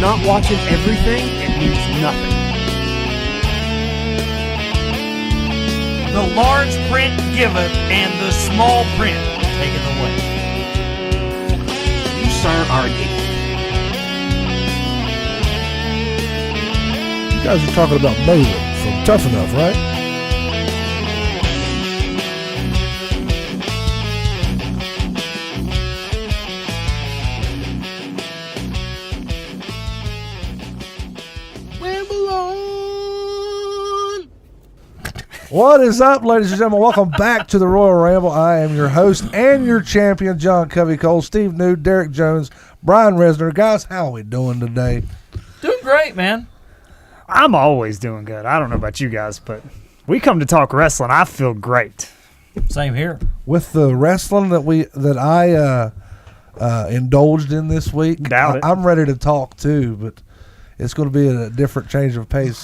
not watching everything, it means nothing. The large print giveth, and the small print taketh away. You, sir, are a geek. You guys are talking about Baylor from Tough Enough, right? What is up, ladies and gentlemen? Welcome back to the Royal Ramble. I am your host and your champion, John Covey Cole, Steve New, Derek Jones, Brian Resner. Guys, how are we doing today? Doing great, man. I'm always doing good. I don't know about you guys, but we come to talk wrestling. I feel great. Same here. With the wrestling that I indulged in this week, Doubt it. I'm ready to talk too, but it's going to be a different change of pace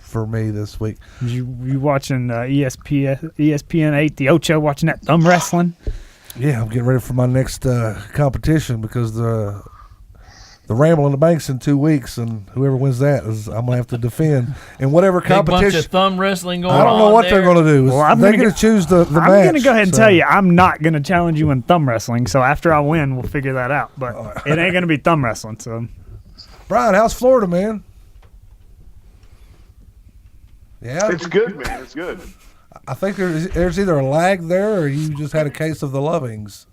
for me this week. You watching ESPN 8, the Ocho, watching that thumb wrestling? Yeah, I'm getting ready for my next competition because the Ramble in the Bank's in 2 weeks, and whoever wins that I'm going to have to defend. And whatever competition. Big bunch of thumb wrestling going on. I don't know what they're going to do. Well, they're going to choose the match. I'm going to go ahead and tell you, I'm not going to challenge you in thumb wrestling, so after I win, we'll figure that out. But it ain't going to be thumb wrestling, so... Brian, how's Florida, man? Yeah, it's good, man. It's good. I think there's either a lag there, or you just had a case of the lovings.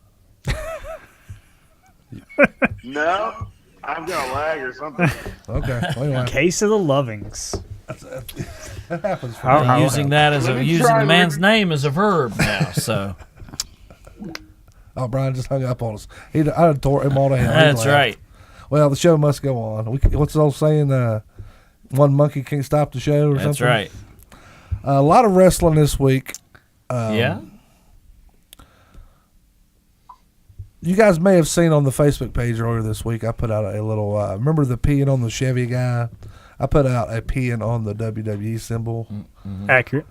No, I've got a lag or something. Okay, well, anyway. Case of the lovings. That happens. For I'm me. using that as using the man's name as a verb now. So. Oh, Brian just hung up on us. I tore him all to hell. That's right. Well, the show must go on. What's the old saying? One monkey can't stop the show, or something. That's right. A lot of wrestling this week. Yeah. You guys may have seen on the Facebook page earlier this week, I put out a little, remember the peeing on the Chevy guy? I put out a peeing on the WWE symbol. Mm-hmm. Accurate.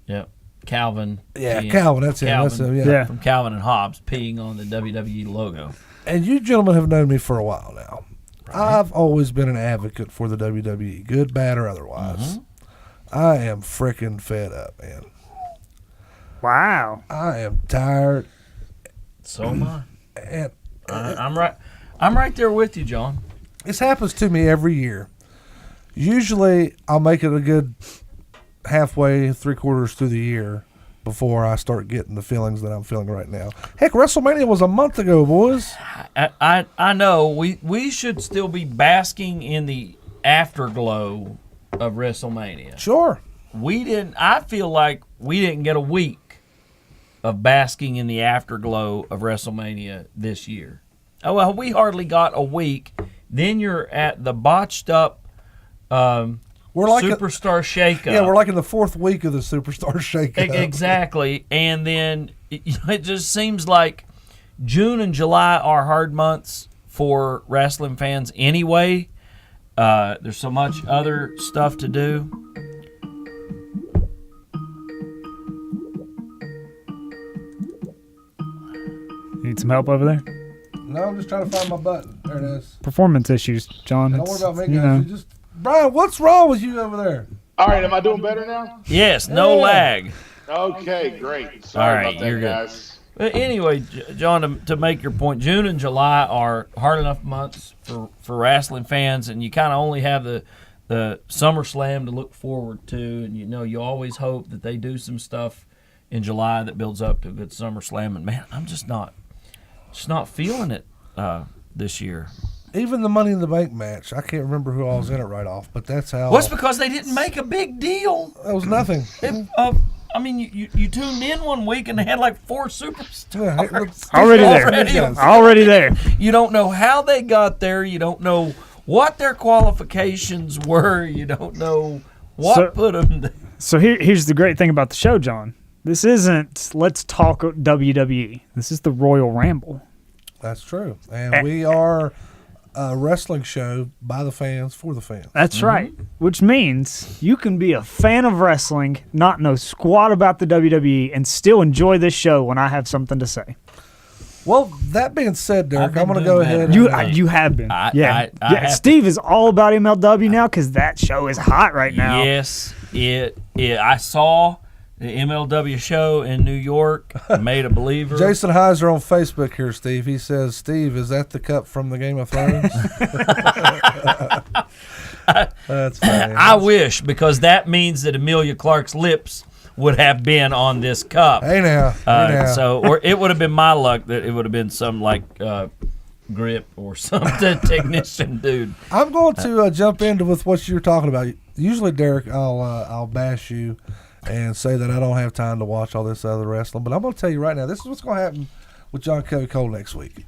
Yep. Calvin. Yeah, Calvin, that's Calvin, it. That's him, yeah. From Calvin and Hobbes peeing on the WWE logo. And you gentlemen have known me for a while now. Right. I've always been an advocate for the WWE, good, bad, or otherwise. Mm-hmm. I am freaking fed up, man. Wow. I am tired. So am I. And I'm right. I'm right there with you, John. This happens to me every year. Usually, I'll make it a good halfway, 3/4 through the year before I start getting the feelings that I'm feeling right now. Heck, WrestleMania was a month ago, boys. I know. We should still be basking in the afterglow of WrestleMania. Sure. I feel like we didn't get a week of basking in the afterglow of WrestleMania this year. Oh, well, we hardly got a week. Then you're at the botched up we're like Superstar Shakeup. Yeah, we're like in the 4th week of the Superstar Shakeup. Exactly. And then it just seems like June and July are hard months for wrestling fans anyway. There's so much other stuff to do. Need some help over there? No, I'm just trying to find my button. There it is. Performance issues, John. Don't worry about me, guys. You just, Brian, what's wrong with you over there? All right, am I doing better now? Yes, no lag. Okay, great. Sorry about that, you're guys. But anyway, John, to make your point, June and July are hard enough months for wrestling fans, and you kind of only have the SummerSlam to look forward to, and you always hope that they do some stuff in July that builds up to a good SummerSlam. And man, I'm just not feeling it this year. Even the Money in the Bank match, I can't remember who all was in it right off, but that's how. Well, it's because they didn't make a big deal. That was nothing. I mean, you tuned in one week and they had like 4 superstars. Already there. You don't know how they got there. You don't know what their qualifications were. You don't know what put them there. So here's the great thing about the show, John. This isn't Let's Talk WWE. This is the Royal Ramble. That's true. And we are a wrestling show by the fans for the fans. That's right. Which means you can be a fan of wrestling, not know squat about the WWE, and still enjoy this show when I have something to say. Well, that being said, Derek, I'm going to doing go better. ahead. You have been. I yeah. have Steve is all about MLW now because that show is hot right now. Yes, I saw the MLW show in New York. Made a believer. Jason Heiser on Facebook here, Steve. He says, Steve, is that the cup from the Game of Thrones? That's funny. I wish, because that means that Amelia Clark's lips would have been on this cup. Hey now. Or it would have been my luck that it would have been some grip or something technician dude. I'm going to jump into with what you're talking about. Usually, Derek, I'll bash you and say that I don't have time to watch all this other wrestling. But I'm going to tell you right now, this is what's going to happen with John Cody Cole next week.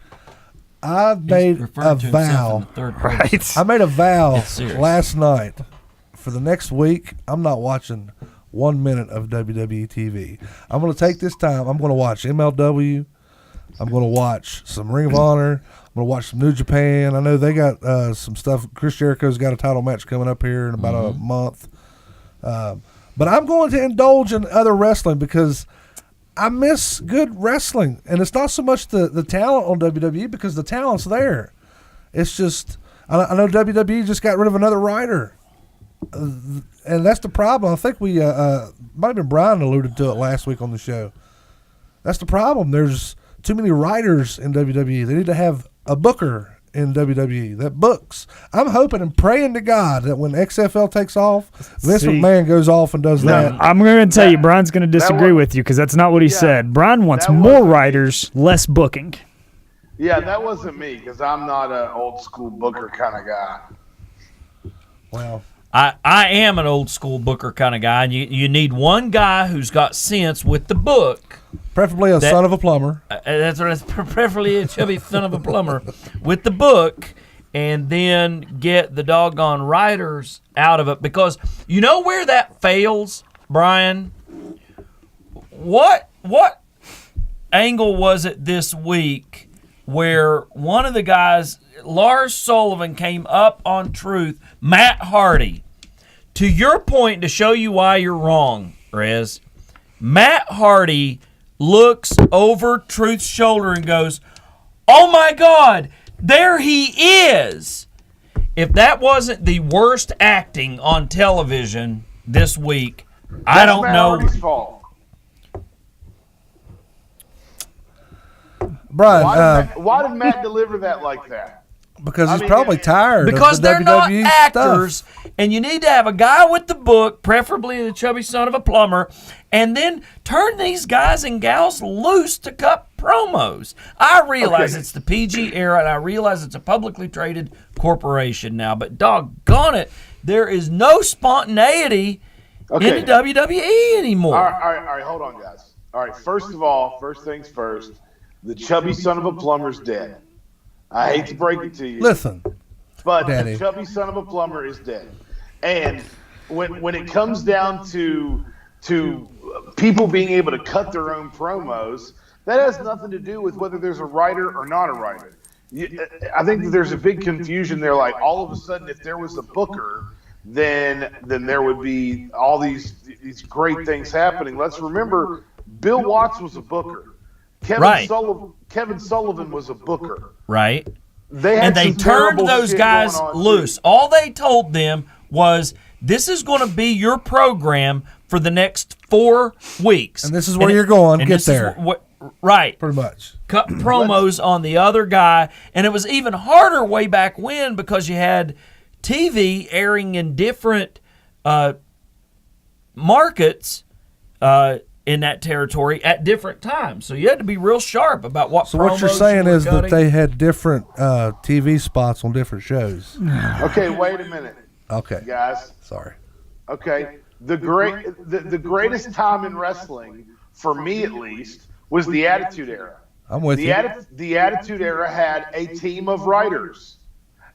I made a vow. Right. I made a vow It's serious. last night. For the next week, I'm not watching 1 minute of WWE TV. I'm going to take this time. I'm going to watch MLW. I'm going to watch some Ring of Honor. I'm going to watch some New Japan. I know they got some stuff. Chris Jericho's got a title match coming up here in about a month. But I'm going to indulge in other wrestling because I miss good wrestling. And it's not so much the talent on WWE because the talent's there. It's just, I know WWE just got rid of another writer. And that's the problem. I think we might have been Brian alluded to it last week on the show. That's the problem. There's too many writers in WWE. They need to have a booker in WWE that books. I'm hoping and praying to God that when XFL takes off, Vince McMahon goes off and does that. I'm going to tell you, Brian's going to disagree with you because that's not what he said. Brian wants more writers, less booking. Yeah, that wasn't me because I'm not an old school booker kind of guy. Well, I am an old school booker kind of guy, and you need one guy who's got sense with the book. Preferably a son of a plumber. That's what it's preferably a chubby son of a plumber with the book, and then get the doggone writers out of it. Because you know where that fails, Brian? What angle was it this week where one of the guys, Lars Sullivan, came up on Truth, Matt Hardy? To your point, to show you why you're wrong, Rez, Matt Hardy looks over Truth's shoulder and goes, "Oh my God, there he is." If that wasn't the worst acting on television this week, I don't Matt know. Hardy's fault. Brian, Why did Matt deliver that like that? because he's I mean, probably tired Because of the they're not WWE actors, stuff. and you need to have a guy with the book, preferably the chubby son of a plumber, and then turn these guys and gals loose to cut promos. I realize it's the PG era, and I realize it's a publicly traded corporation now, but doggone it, there is no spontaneity in the WWE anymore. All right, hold on, guys. All right, first of all, first things first, the chubby son of a plumber's dead. I hate to break it to you. Listen, But Daddy. the chubby son of a plumber is dead. And when it comes down to people being able to cut their own promos, that has nothing to do with whether there's a writer or not a writer. I think that there's a big confusion there. Like all of a sudden, if there was a booker, then there would be all these great things happening. Let's remember, Bill Watts was a booker. Kevin Sullivan was a booker. Right? They And they some turned terrible those shit guys going on, loose. too. All they told them was, this is going to be your program for the next 4 weeks. and this is where you're going. and Get this is there. Right. Pretty much. Cut promos on the other guy. And it was even harder way back when because you had TV airing in different markets in that territory at different times. So you had to be real sharp about what So what you're promos saying you were is that cutting. they had different TV spots on different shows. Okay, wait a minute, Okay. guys. Sorry. Okay, the greatest time in wrestling, for me at least, was the Attitude Era. I'm with you. The Attitude Era had a team of writers,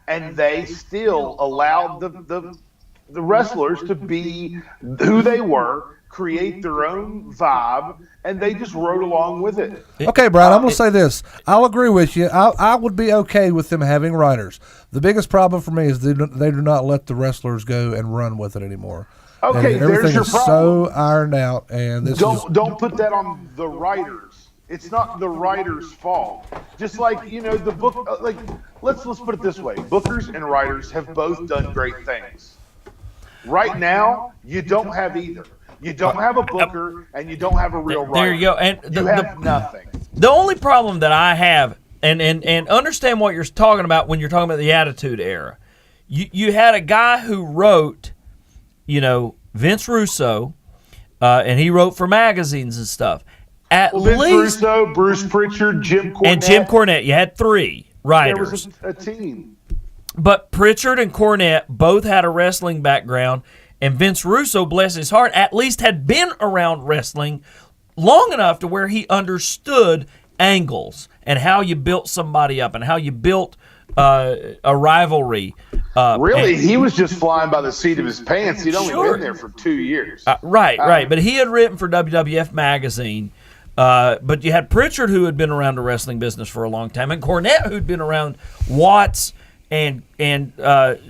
and they still allowed the wrestlers to be who they were, create their own vibe, and they just rode along with it. Okay, Brian, I'm going to say this. I'll agree with you. I would be okay with them having writers. The biggest problem for me is they do not let the wrestlers go and run with it anymore. Okay, And there's everything your is problem. so ironed out, and this is Don't put that on the writers. It's not the writer's fault. Just like, the book, like, let's put it this way. Bookers and writers have both done great things. Right now, you don't have either. You don't have a booker and you don't have a real writer. There you go. And you have nothing. The only problem that I have, and understand what you're talking about when you're talking about the Attitude Era. You had a guy who wrote, Vince Russo, and he wrote for magazines and stuff. Vince Russo, Bruce Pritchard, Jim Cornette. And Jim Cornette. You had 3 writers. There was a team. But Pritchard and Cornette both had a wrestling background, and Vince Russo, bless his heart, at least had been around wrestling long enough to where he understood angles and how you built somebody up and how you built a rivalry. He was just flying by the seat of his pants. He'd only been there for 2 years. Right. But he had written for WWF Magazine. But you had Pritchard, who had been around the wrestling business for a long time, and Cornette, who'd been around Watts and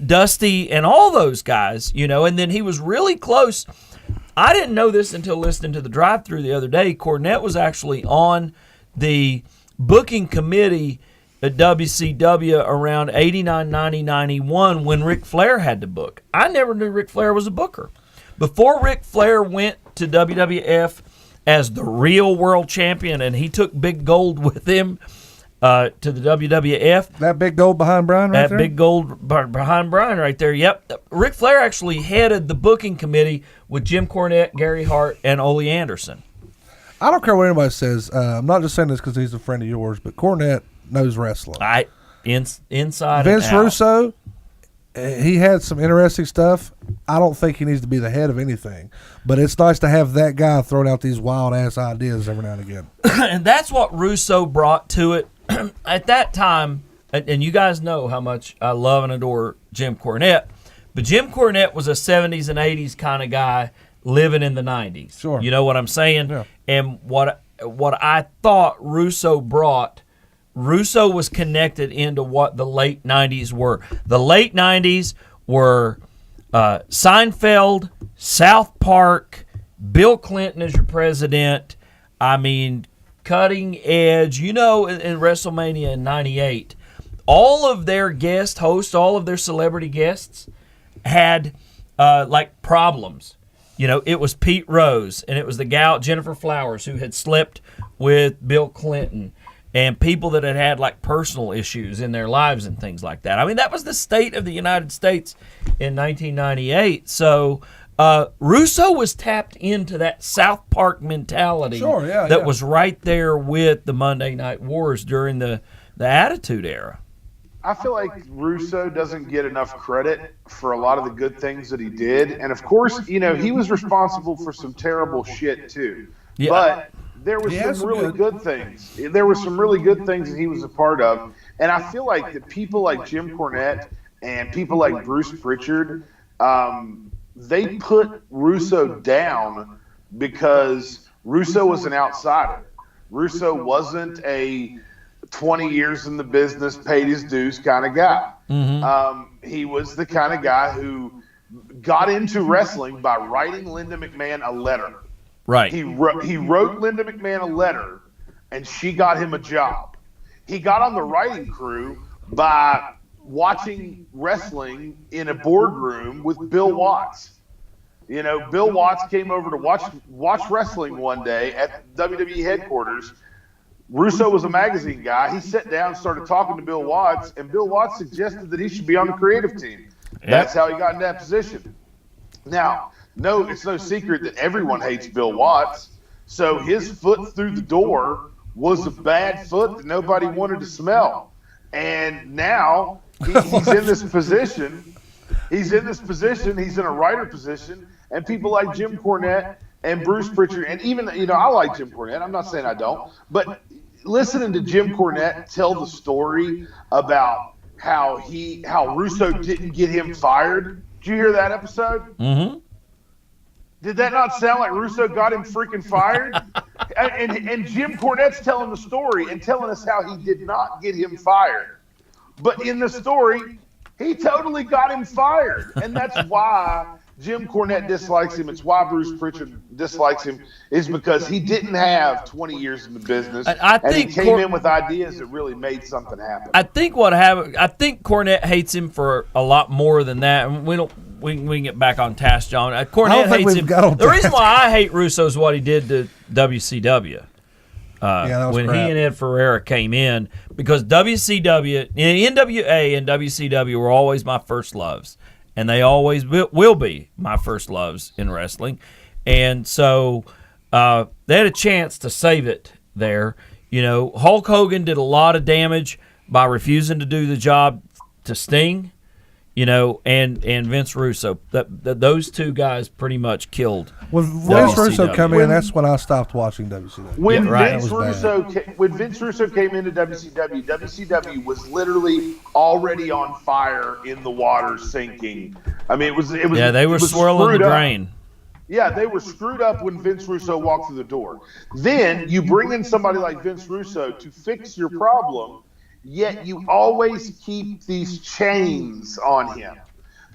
Dusty and all those guys, and then he was really close. I didn't know this until listening to the drive-thru the other day. Cornette was actually on the booking committee at WCW around 89, 90, 91 when Ric Flair had to book. I never knew Ric Flair was a booker. Before Ric Flair went to WWF as the real world champion, and he took Big Gold with him to the WWF. That big gold behind Brian right there? That big gold behind Brian right there, yep. Ric Flair actually headed the booking committee with Jim Cornette, Gary Hart, and Ole Anderson. I don't care what anybody says. I'm not just saying this because he's a friend of yours, but Cornette knows wrestling. Inside Vince and out. Russo, he had some interesting stuff. I don't think he needs to be the head of anything, but it's nice to have that guy throwing out these wild-ass ideas every now and again. And that's what Russo brought to it. At that time, and you guys know how much I love and adore Jim Cornette, but Jim Cornette was a 70s and 80s kind of guy living in the 90s. Sure. You know what I'm saying? Yeah. And what I thought Russo brought, Russo was connected into what the late 90s were. The late 90s were Seinfeld, South Park, Bill Clinton as your president. I mean, cutting edge, in WrestleMania in 98. All of their guest hosts, all of their celebrity guests had problems. It was Pete Rose, and it was the gal Jennifer Flowers who had slept with Bill Clinton, and people that had personal issues in their lives and things like that. I mean, that was the state of the United States in 1998. So Russo was tapped into that South Park mentality that was right there with the Monday Night Wars during the Attitude Era. I feel like Russo doesn't get enough credit for a lot of the good things that he did. And, of course, he was responsible for some terrible shit, too. Yeah. But there were some really good things. There were some really good things that he was a part of. And I feel like that people like Jim Cornette and people like Bruce Pritchard, they put Russo down because Russo was an outsider. Russo wasn't a 20 years in the business, paid his dues kind of guy. Mm-hmm. He was the kind of guy who got into wrestling by writing Linda McMahon a letter. Right. He wrote Linda McMahon a letter, and she got him a job. He got on the writing crew by watching wrestling in a boardroom with Bill Watts. Bill Watts came over to watch wrestling one day at WWE headquarters. Russo was a magazine guy. He sat down and started talking to Bill Watts, and Bill Watts suggested that he should be on the creative team. That's how he got in that position. Now, no, it's no secret that everyone hates Bill Watts, so his foot through the door was a bad foot that nobody wanted to smell. And now he's in this position. He's in a writer position, and people like Jim Cornette and Bruce Pritchard, and even, I like Jim Cornette. I'm not saying I don't. But listening to Jim Cornette tell the story about how Russo didn't get him fired. Did you hear that episode? Mm-hmm. Did that not sound like Russo got him freaking fired? and Jim Cornette's telling the story and telling us how he did not get him fired. But in the story, he totally got him fired. And that's why Jim Cornette dislikes him, it's why Bruce Pritchard dislikes him, is because he didn't have 20 years in the business, I and he think came in with ideas that really made something happen. I think what happened. I think Cornette hates him for a lot more than that. And we don't. We can get back on task, John. Cornette hates him. The reason why I hate Russo is what he did to WCW. When crap. he and Ed Ferreira came in, because WCW, NWA and WCW were always my first loves, and they always will be my first loves in wrestling. And so they had a chance to save it there. You know, Hulk Hogan did a lot of damage by refusing to do the job to Sting, you know, and Vince Russo. Those two guys pretty much killed. When Vince Russo came in, that's when I stopped watching WCW. When When Vince Russo came into WCW, WCW was literally already on fire, in the water, sinking. I mean, it was. Yeah, they were swirling the drain. Yeah, they were screwed up when Vince Russo walked through the door. Then you bring in somebody like Vince Russo to fix your problem, yet you always keep these chains on him.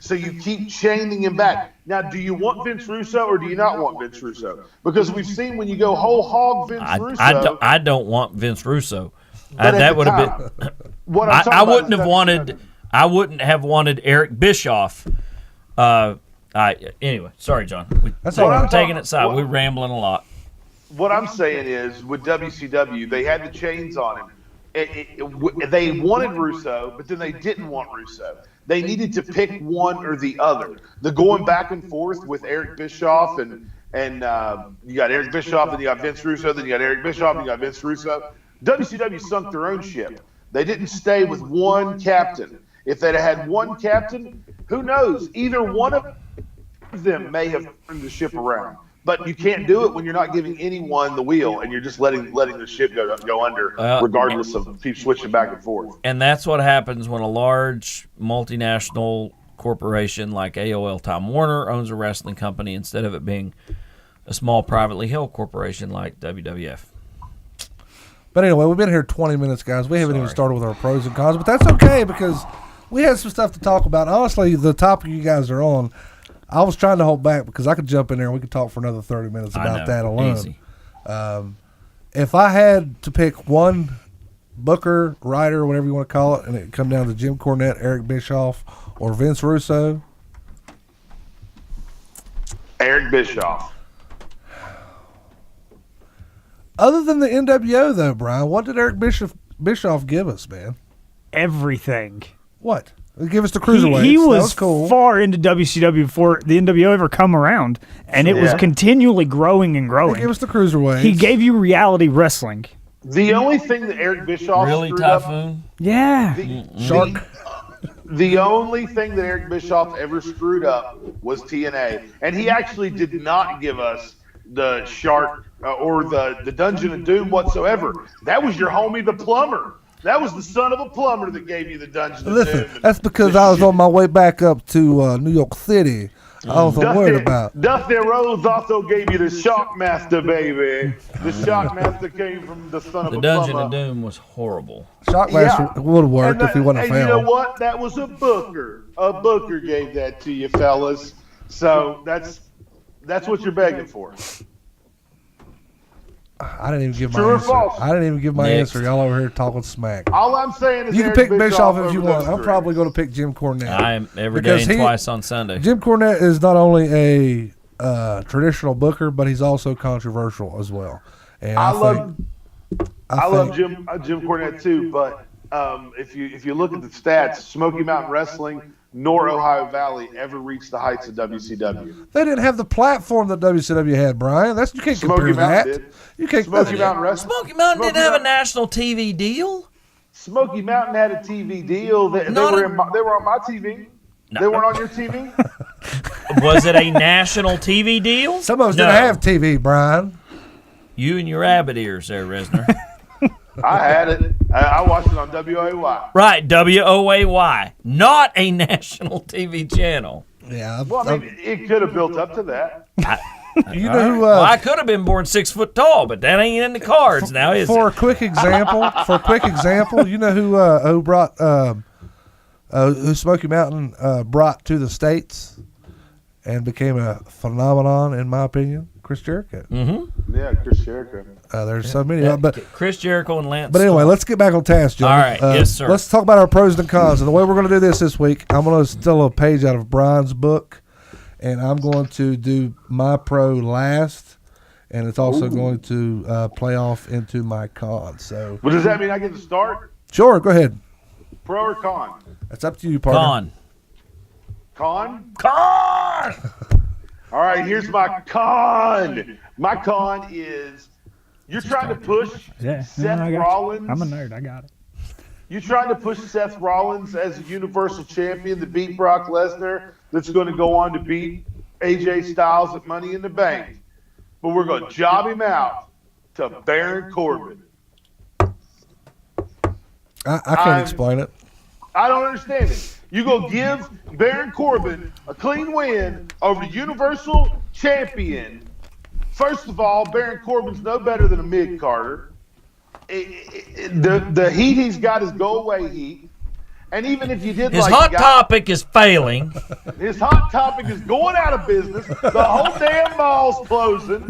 So you keep chaining him back. Now, do you want Vince Russo or do you not want Vince Russo? Because we've seen when you go whole hog Vince Russo. I don't want Vince Russo. But That would have been. What I'm talking I about wouldn't is have wanted. I wouldn't have wanted Eric Bischoff. Anyway, sorry, John. We're taking it side. We're rambling a lot. What I'm saying is, with WCW, they had the chains on him. They wanted Russo, but then they didn't want Russo. They needed to pick one or the other. The going back and forth with Eric Bischoff and you got Eric Bischoff, and you got Vince Russo, then you got Eric Bischoff, and you got Vince Russo. WCW sunk their own ship. They didn't stay with one captain. If they'd have had one captain, who knows? Either one of them may have turned the ship around. But you can't do it when you're not giving anyone the wheel, and you're just letting the ship go under, regardless of keep switching back and forth. And that's what happens when a large multinational corporation like AOL Time Warner owns a wrestling company instead of it being a small privately held corporation like WWF. But anyway, we've been here 20 minutes, guys. We haven't even started with our pros and cons, but that's okay because we had some stuff to talk about. Honestly, the topic you guys are on, I was trying to hold back because I could jump in there and we could talk for another 30 minutes about that alone. Easy. If I had to pick one booker, writer, whatever you want to call it, and it come down to Jim Cornette, Eric Bischoff, or Vince Russo. Eric Bischoff. Other than the NWO, though, Brian, what did Eric Bischoff give us, man? Everything. What? Give us the cruiserweights. He was, that was cool. Far into WCW before the NWO ever come around, and it was continually growing and growing. Give us the cruiserweights. He gave you reality wrestling. The only thing that Eric Bischoff screwed Typhoon? up, Yeah. Shark. The only thing that Eric Bischoff ever screwed up was TNA, and he actually did not give us the Shark or the Dungeon of Doom whatsoever. That was your homie, the plumber. That was the son of a plumber that gave you the Dungeon of Doom. That's because I was on my way back up to New York City. I was worried about. Dusty Rhodes also gave you the Shockmaster, baby. The Shockmaster came from the son of The a Dungeon plumber. of Doom was horrible. Shockmaster would have worked if he wouldn't have And you failed. know what? That was a booker. A booker gave that to you, fellas. So that's what you're begging for. I didn't even give my True or answer. false? I didn't even give my Next. answer. Y'all over here talking smack. All I'm saying is You can Eric pick Bischoff if over you those want. I'm three. probably going to pick Jim Cornette. I am every day Because and twice on Sunday. Jim Cornette is not only a traditional booker, but he's also controversial as well. And I love Jim Cornette too, but if you look at the stats, Smoky Mountain Wrestling nor Ohio Valley ever reached the heights of WCW. They didn't have the platform that WCW had, Brian. You can't compare that. Did. You can't. Smoky Mountain Wrestling. Smoky Mountain didn't have a national TV deal. Smoky Mountain had a TV deal. They were on my TV. No. They weren't on your TV. Was it a national TV deal? Some of us No. didn't have TV, Brian. You and your rabbit ears there, Resner. I had it. I watched it on WAY. Right, WOAY. Not a national TV channel. Yeah. Well, I mean, it could have built up to that. You know who? Well, I could have been born 6 foot tall, but that ain't in the cards now, is For it? a quick example, you know who brought who Smoky Mountain brought to the States and became a phenomenon, in my opinion, Chris Jericho. Yeah, Chris Jericho. There's so many, but Chris Jericho and Lance. But anyway, let's get back on task, John. All right. Yes, sir. Let's talk about our pros and cons. And the way we're going to do this week, I'm going to steal a page out of Brian's book, and I'm going to do my pro last, and it's also going to play off into my con. So, But does that mean I get to start? sure, go ahead. Pro or con? That's up to you, partner. Con? Con. All right, here's my con. My con is you're trying to push Seth Rollins. I'm a nerd. I got it. You're trying to push Seth Rollins as a Universal Champion to beat Brock Lesnar that's going to go on to beat AJ Styles at Money in the Bank. But we're going to job him out to Baron Corbin. I can't explain it. I don't understand it. You go give Baron Corbin a clean win over the Universal Champion. First of all, Baron Corbin's no better than a mid-carder. The heat he's got is go-away heat. And even if you did His hot topic is failing. His hot topic is going out of business. The whole damn mall's closing.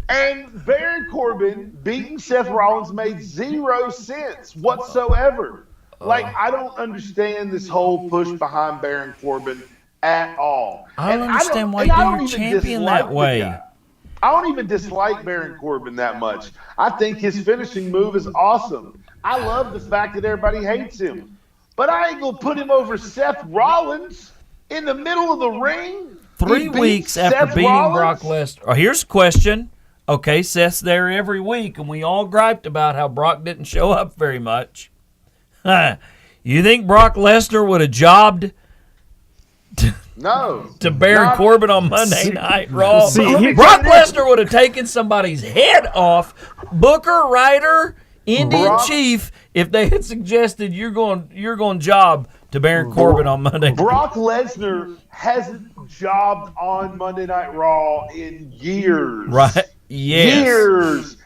And Baron Corbin beating Seth Rollins made 0 sense whatsoever. Like, I don't understand this whole push behind Baron Corbin at all. I don't understand why you do your champion that way. I don't even dislike Baron Corbin that much. I think his finishing move is awesome. I love the fact that everybody hates him. But I ain't going to put him over Seth Rollins in the middle of the ring. 3 weeks after beating Brock Lesnar. Oh, here's a question. Okay, Seth's there every week, and we all griped about how Brock didn't show up very much. You think Brock Lesnar would have jobbed to Baron Corbin on Monday Night Raw? Brock Lesnar would have taken somebody's head off, Booker, Ryder, Indian Chief, if they had suggested you're going job to Baron Corbin on Monday. Brock Lesnar hasn't jobbed on Monday Night Raw in years. Right? Yes. Years.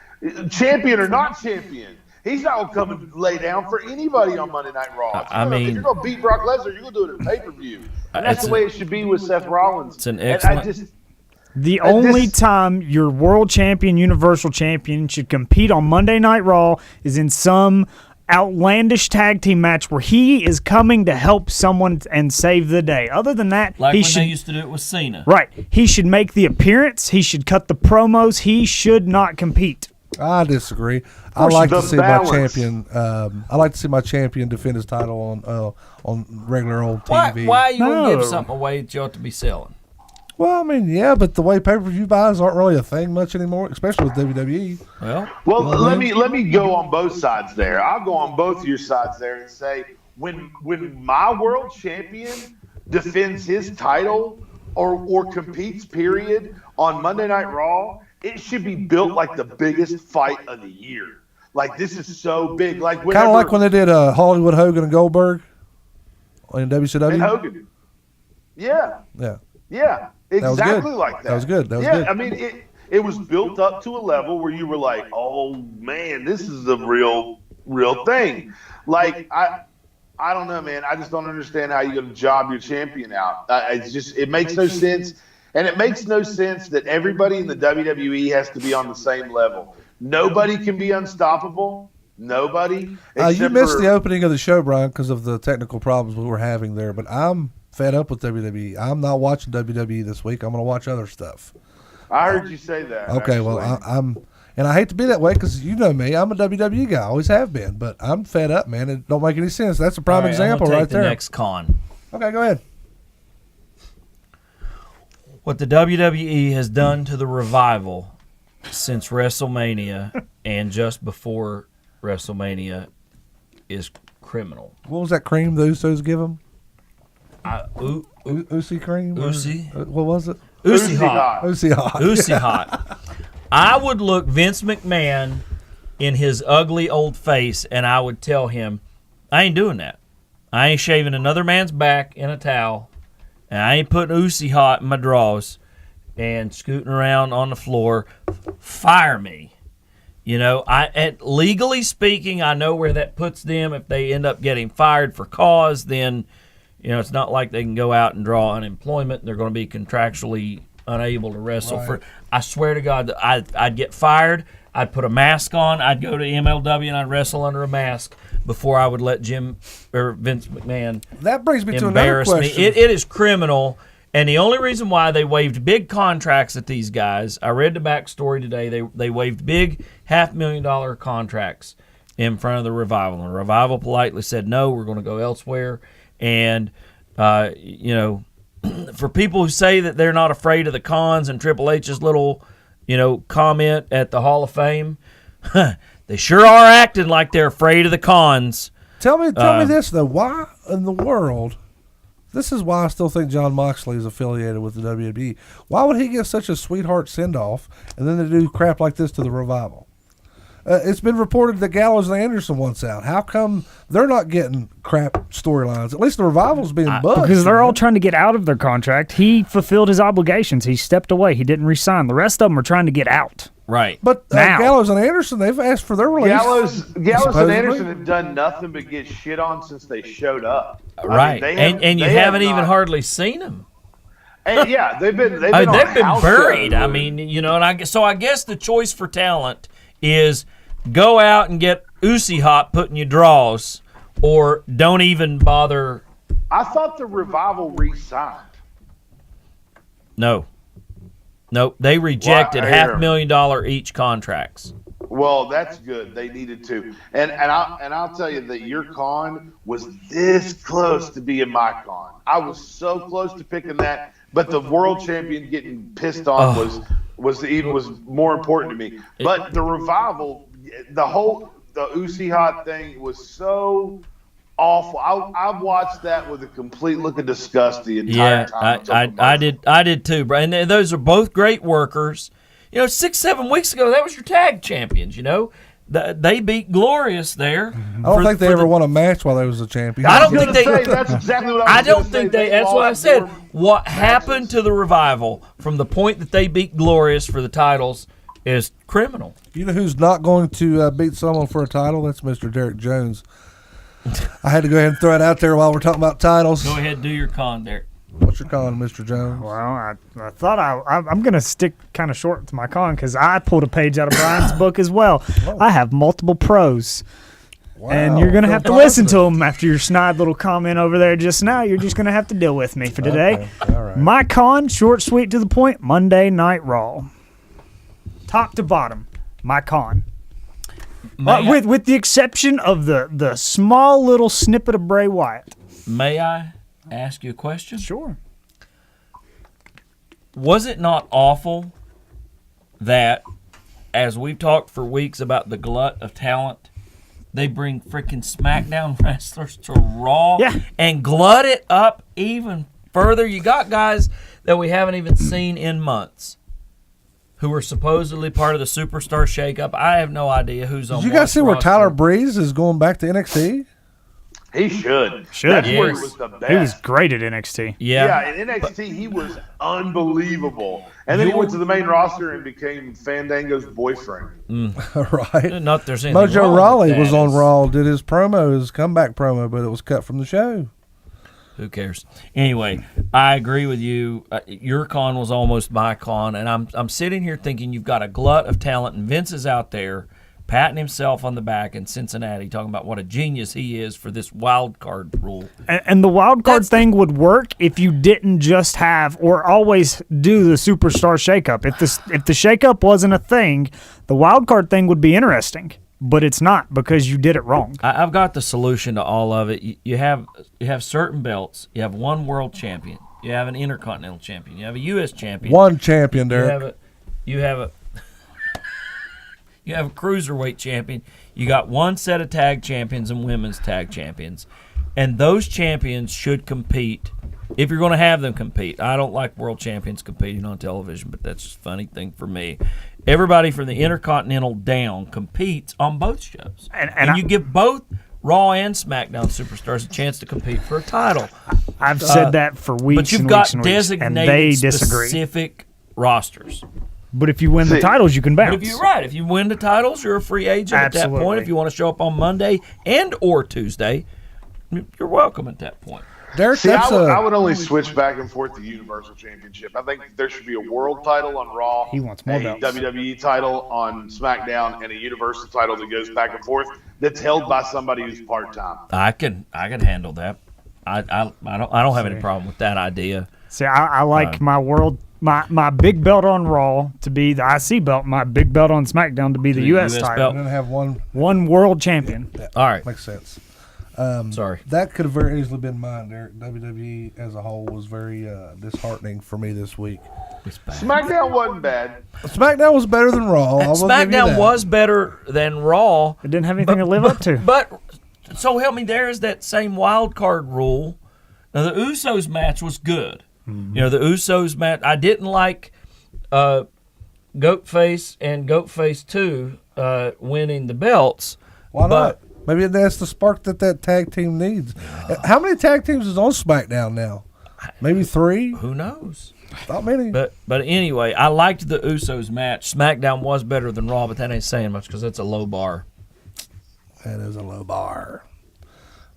Champion or not champion. He's not going to come and lay down for anybody on Monday Night Raw. If you're going to beat Brock Lesnar, you're going to do it at pay-per-view. And that's the way it should be with Seth Rollins. It's an excellent... The only time your world champion, universal champion should compete on Monday Night Raw is in some outlandish tag team match where he is coming to help someone and save the day. Other than that, they used to do it with Cena. Right. He should make the appearance. He should cut the promos. He should not compete. I disagree. I like to see my champion. I like to see my champion defend his title on regular old TV. Why are you going to give something away that you ought to be selling? Well, I mean, yeah, but the way pay-per-view buys aren't really a thing much anymore, especially with WWE. Well, let me go on both sides there. I'll go on both of your sides there and say when my world champion defends his title or competes, period, on Monday Night Raw, it should be built like the biggest fight of the year. Like, this is so big. Like, kind of like when they did Hollywood Hogan and Goldberg in WCW. And Hogan. Yeah. Yeah. Yeah. Exactly like that. That was good. Good. I mean, it was built up to a level where you were like, oh, man, this is the real thing. Like, I don't know, man. I just don't understand how you're going to job your champion out. It makes no sense. And it makes no sense that everybody in the WWE has to be on the same level. Nobody can be unstoppable. Nobody. You missed the opening of the show, Brian, because of the technical problems we were having there. But I'm fed up with WWE. I'm not watching WWE this week. I'm going to watch other stuff. I heard you say that. Okay, actually. well, and I hate to be that way because you know me. I'm a WWE guy. I always have been. But I'm fed up, man. It don't make any sense. That's a prime example right there. Next con. Okay, go ahead. What the WWE has done to the Revival since WrestleMania and just before WrestleMania is criminal. What was that cream the Usos give them? Usi cream? Usi? What was it? Usi Hot. Usi Hot. Usi Hot. I would look Vince McMahon in his ugly old face and I would tell him, I ain't doing that. I ain't shaving another man's back in a towel. And I ain't putting Usi Hot in my drawers and scooting around on the floor. Fire me. You know, legally speaking, I know where that puts them. If they end up getting fired for cause, then It's not like they can go out and draw unemployment. They're going to be contractually unable to wrestle. Right. I swear to God, I'd get fired. I'd put a mask on. I'd go to MLW and I'd wrestle under a mask before I would let Vince McMahon That brings me to another embarrass me. question. It is criminal. And the only reason why they waived big contracts at these guys, I read the backstory today. They waived big $500,000 contracts in front of the Revival, and the Revival politely said, "No, we're going to go elsewhere." And for people who say that they're not afraid of the cons and Triple H's little, comment at the Hall of Fame, they sure are acting like they're afraid of the cons. Tell me this though. Why in the world? This is why I still think John Moxley is affiliated with the WWE. Why would he get such a sweetheart send-off and then they do crap like this to the Revival? It's been reported that Gallows and Anderson wants out. How come they're not getting crap storylines? At least the Revival's being buzzed. Because they're all trying to get out of their contract. He fulfilled his obligations. He stepped away. He didn't resign. The rest of them are trying to get out. Right. But Now. Gallows and Anderson, they've asked for their release. Gallows and supposedly. Anderson have done nothing but get shit on since they showed up. Right. And you they haven't have even not- hardly seen them. And yeah, they've been They've on been house buried. shows. I mean, and I guess the choice for talent is go out and get Uzi Hot putting you draws, or don't even bother. I thought the Revival re-signed. No, they rejected Well, I hear 'em. $500,000 each contracts. Well, that's good. They needed to, and I'll tell you that your con was this close to being my con. I was so close to picking that, but the world champion getting pissed on was more important to me. But the Revival, the Uzi Hot thing was so awful. I watched that with a complete look of disgust the entire time. I did too, bro. And those are both great workers. 6-7 weeks ago, that was your tag champions. They beat Glorious there. I don't think they ever won a match while they was a champion. I don't think they. That's exactly what I I was don't gonna think say. they. That's what I lost said. more What happened to the Revival from the point that they beat Glorious for the titles is criminal. You know who's not going to beat someone for a title? That's Mr. Derek Jones. I had to go ahead and throw it out there while we're talking about titles. Go ahead, do your con, Derek. What's your con, Mr. Jones? Well, I thought I'm going to stick kind of short to my con because I pulled a page out of Brian's book as well. I have multiple pros. Wow, And you're going to Phil have to listen to Positive. them after your snide little comment over there just now. You're just going to have to deal with me for today. Okay, all right. My con, short, sweet, to the point, Monday Night Raw. Top to bottom, my con. With the exception of the small little snippet of Bray Wyatt. May I ask you a question? Sure. Was it not awful that, as we've talked for weeks about the glut of talent, they bring freaking SmackDown wrestlers to Raw and glut it up even further? You got guys that we haven't even seen in months who are supposedly part of the Superstar shakeup. I have no idea who's on. Did you guys see where roster. Tyler Breeze is going back to NXT? He should. Should, That's where yes. he was the best. He was great at NXT. Yeah, in NXT, he was unbelievable. And then he went to the main roster and became Fandango's boyfriend. Right. not that there's anything wrong Mojo with Rawley that. was on It's- Raw, did his promo, his comeback promo, but it was cut from the show. Who cares? Anyway, I agree with you. Your con was almost my con, and I'm sitting here thinking you've got a glut of talent, and Vince is out there patting himself on the back in Cincinnati, talking about what a genius he is for this wild card rule. And the wild card thing would work if you didn't just have or always do the Superstar shakeup. If the shakeup wasn't a thing, the wild card thing would be interesting. But it's not because you did it wrong. I've got the solution to all of it. You have certain belts. You have one world champion. You have an intercontinental champion. You have a U.S. champion. One champion, Derek. You have a cruiserweight champion. You got one set of tag champions and women's tag champions, and those champions should compete. If you're going to have them compete, I don't like world champions competing on television, but that's just a funny thing for me. Everybody from the Intercontinental down competes on both shows, and you give both Raw and SmackDown superstars a chance to compete for a title. I've said that for weeks But you've and got weeks and weeks, and designated they disagree. specific rosters. But if you win the titles, you can bounce. But if you're right, if you win the titles, you're a free agent at that Absolutely. point. If you want to show up on Monday and or Tuesday, you're welcome at that point. Derek, See, that's I would only switch back and forth the Universal Championship. I think there should be a world title on Raw, He wants more a belts. WWE title on SmackDown, and a Universal title that goes back and forth that's held by somebody who's part-time. I can handle that. I don't have any problem with that idea. See, I like my big belt on Raw to be the IC belt, my big belt on SmackDown to be the US title. belt. and then have one. One world champion. All right. Makes sense. Sorry. That could have very easily been mine, Derek. WWE as a whole was very disheartening for me this week. It's bad. SmackDown wasn't bad. SmackDown was better than Raw. I will give you SmackDown that. was better than Raw. It didn't have anything to live up to. But so help me, there is that same wild card rule. Now the Usos match was good. Mm-hmm. You know, the Usos match. I didn't like Goatface and Goatface 2 winning the belts. Why but- not? Maybe that's the spark that tag team needs. How many tag teams is on SmackDown now? Maybe 3? Who knows? Not many. But anyway, I liked the Usos match. SmackDown was better than Raw, but that ain't saying much because that's a low bar. That is a low bar.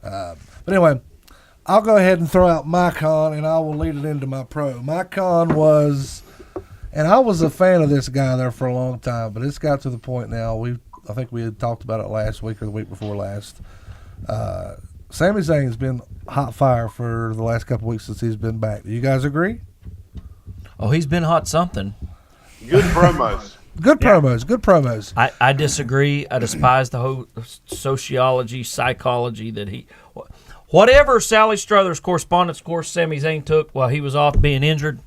But anyway, I'll go ahead and throw out my con, and I will lead it into my pro. My con was, and I was a fan of this guy there for a long time, but it's got to the point now. I think we had talked about it last week or the week before last. Sami Zayn's been hot fire for the last couple weeks since he's been back. Do you guys agree? Oh, he's been hot something. Good promos. Good promos. Good promos. I disagree. I despise the whole sociology, psychology that he... Whatever Sally Struthers correspondence course Sami Zayn took while he was off being injured,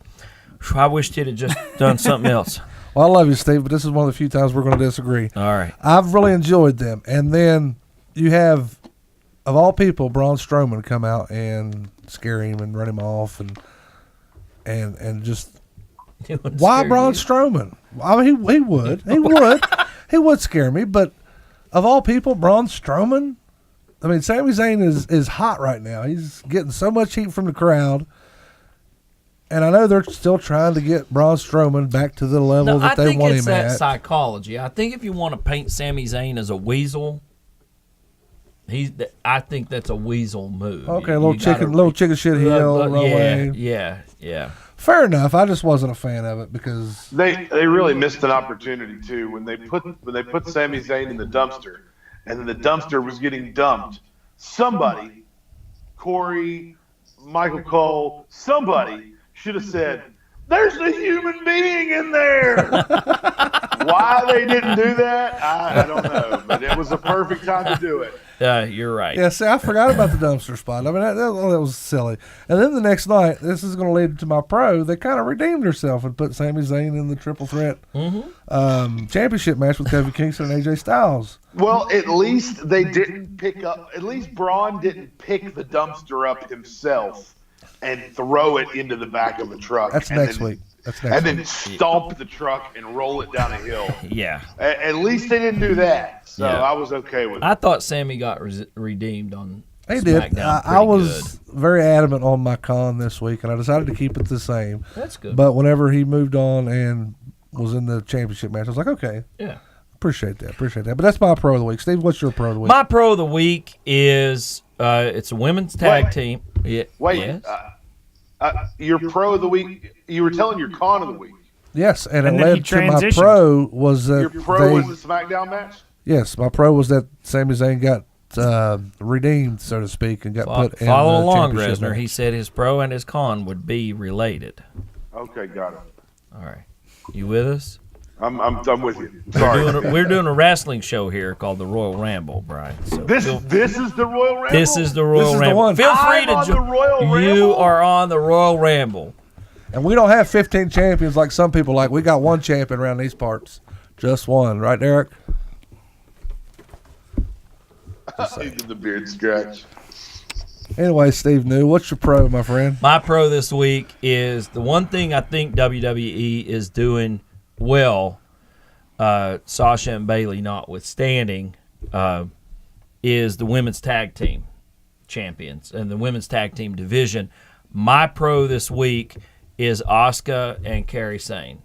I wished he'd have just done something else. Well, I love you, Steve, but this is one of the few times we're going to disagree. All right. I've really enjoyed them. And then you have, of all people, Braun Strowman come out and scare him and run him off and just why Braun Strowman? I mean, he would. He would scare me, but of all people, Braun Strowman? I mean, Sami Zayn is hot right now. He's getting so much heat from the crowd. And I know they're still trying to get Braun Strowman back to the level that they want him I think it's that at. psychology. I think if you want to paint Sami Zayn as a weasel, I think that's a weasel move. Okay, little chicken shit heel, Rowan. Yeah. Fair enough. I just wasn't a fan of it because They really missed an opportunity too when they put Sami Zayn in the dumpster, and then the dumpster was getting dumped. Somebody, Corey, Michael Cole, somebody should have said, "There's a human being in there." Why they didn't do that, I don't know, but it was a perfect time to do it. You're right. yeah. See, I forgot about the dumpster spot. I mean, that was silly. And then the next night, this is going to lead to my pro. They kind of redeemed themselves and put Sami Zayn in the triple threat championship match with Kofi Kingston and AJ Styles. Well, at least they didn't pick up. At least Braun didn't pick the dumpster up himself and throw it into the back of a truck. That's next week. That's next And week. then stomp the truck and roll it down a hill. Yeah. At least they didn't do that, so Yeah. I was okay with it. I thought Sammy got redeemed on He did. SmackDown I was very adamant on my con this week, and I decided to keep it the same. That's good. But whenever he moved on and was in the championship match, I was like, okay, Yeah. appreciate that. But that's my pro of the week. Steve, what's your pro of the week? My pro of the week is it's a women's tag team. Yeah. Wait, Yes. your pro of the week, you were telling your con of the week. Yes, and And it then he led to my transitioned. pro was that Your pro was the SmackDown match? yes, my pro was that Sami Zayn got redeemed, so to speak, and got put in Follow the along, championship Resner. match. He said his pro and his con would be related. Okay, got it. All right. You with us? I'm with you. Sorry. We're doing a wrestling show here called the Royal Ramble, Brian. So This is the Royal Ramble? this is the Royal This is the Ramble. one. Feel free I'm to on the join. Royal You Ramble? are on the Royal Ramble. And we don't have 15 champions like some people like. We got one champion around these parts. Just one. Right, Derek? He did the beard scratch. Anyway, Steve New, what's your pro, my friend? My pro this week is the one thing I think WWE is doing well, Sasha and Bayley notwithstanding, is the women's tag team champions and the women's tag team division. My pro this week is Asuka and Kairi Sane.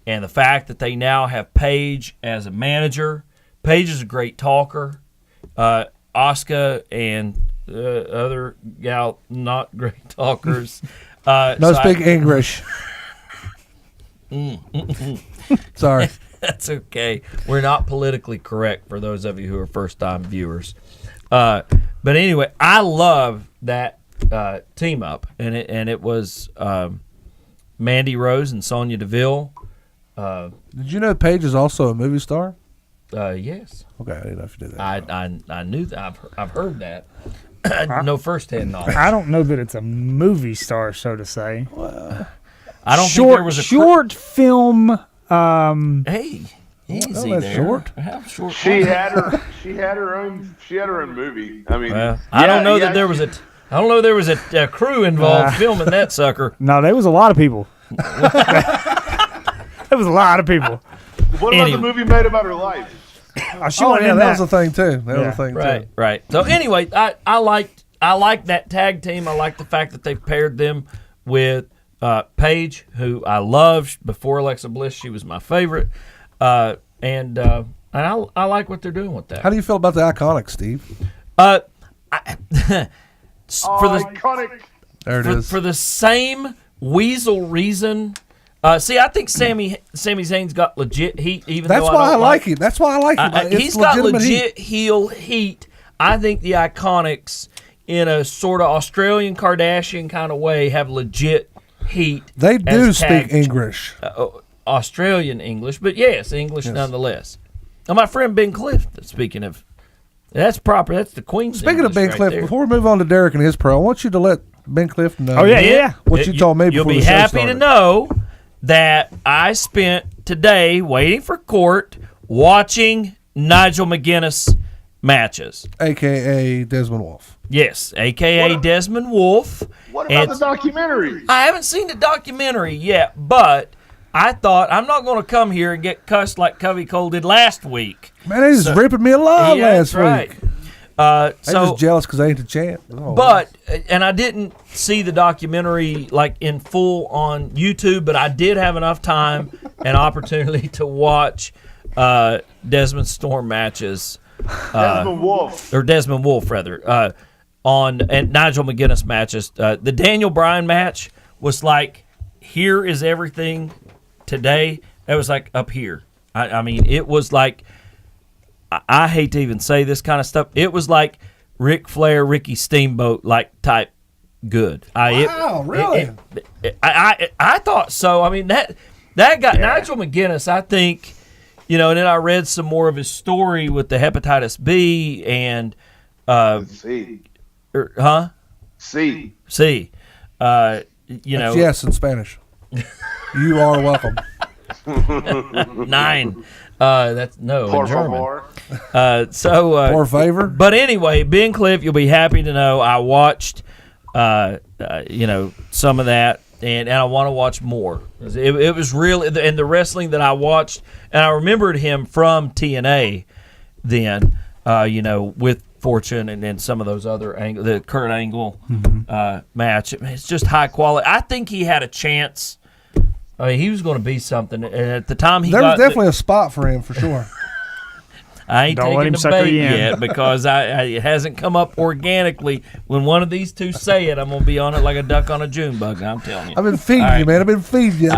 And the fact that they now have Paige as a manager. Paige is a great talker. Asuka and other gal, not great talkers. No so speak English. Sorry. That's okay. We're not politically correct for those of you who are first-time viewers. But anyway, I love that team up, and it was Mandy Rose and Sonya Deville. Did you know Paige is also a movie star? Yes. Okay, I didn't know if you did that. I knew that. I've heard that. No firsthand knowledge. I don't know that it's a movie star, so to say. I don't think there was a short film. Hey, easy that's there. short. How short? She had her own movie. I mean, Well, I don't know that there was a crew involved filming that sucker. No, there was a lot of people. There was a lot of people. What about the movie made about her life? She Oh wasn't yeah, in that was a thing too. That was a thing Right, too. right. So anyway, I like that tag team. I like the fact that they've paired them with Paige, who I loved before Alexa Bliss. She was my favorite, and I like what they're doing with that. How do you feel about the Iconics, Steve? Iconic. There it is. For the same weasel reason. See, I think Sami Zayn's got legit heat. Even That's though why I don't like him. That's why I like him. It's he's got legitimate legit heel heat. I think the Iconics, in a sort of Australian Kardashian kind of way, have legit heat. They do as speak tag- English. Australian English, but yes, English nonetheless. Now, my friend Ben Cliff, speaking of, that's proper. That's the Queen's Speaking English of Ben right Cliff, there. before we move on to Derek and his pro, I want you to let Ben Cliff know. Oh, yeah. What you told me You'll before be the show happy started. to know that I spent today waiting for court watching Nigel McGuinness matches. AKA Desmond Wolfe. Yes, a.k.a. Desmond Wolfe. What about And the documentary? I haven't seen the documentary yet, but I thought I'm not going to come here and get cussed like Covey Cole did last week. Man, they was ripping me alive Yeah, last that's right. week. So, I'm just jealous because they ain't the champ. Oh, but and I didn't see the documentary like in full on YouTube, but I did have enough time and opportunity to watch Desmond Storm matches, Desmond Wolfe. or Desmond Wolfe rather, and Nigel McGuinness matches. The Daniel Bryan match was like, here is everything today. That was like up here. I mean, it was like, I hate to even say this kind of stuff. It was like Ric Flair, Ricky Steamboat like type good. Wow, really? I thought so. I mean that guy Nigel McGuinness. I think, and then I read some more of his story with the hepatitis B and C. C. That's yes in Spanish. You are welcome. 9. That's no Por in German. favor. Por favor. But anyway, Ben Cliff, you'll be happy to know I watched, some of that, and I want to watch more. It was really, and the wrestling that I watched, and I remembered him from TNA then, with Fortune and then some of those other the Kurt Angle match. It's just high quality. I think he had a chance. I mean, he was going to be something. And at the time There was definitely a spot for him for sure. I ain't Don't let taking him the sucker bait you in. yet because it hasn't come up organically. When one of these two say it, I'm going to be on it like a duck on a June bug. I'm telling you. I've been feeding you, man. I've been feeding you.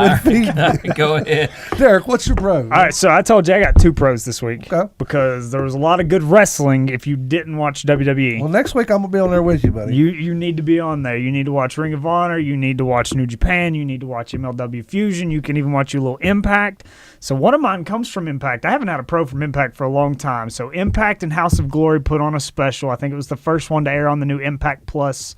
Go ahead. Derek, what's your pro? All right, so I told you I got 2 pros this week Okay. because there was a lot of good wrestling if you didn't watch WWE. Well, next week I'm gonna be on there with you, buddy. You need to be on there. You need to watch Ring of Honor. You need to watch New Japan. You need to watch MLW Fusion. You can even watch your little Impact. So one of mine comes from Impact. I haven't had a pro from Impact for a long time. So Impact and House of Glory put on a special. I think it was the first one to air on the new Impact Plus,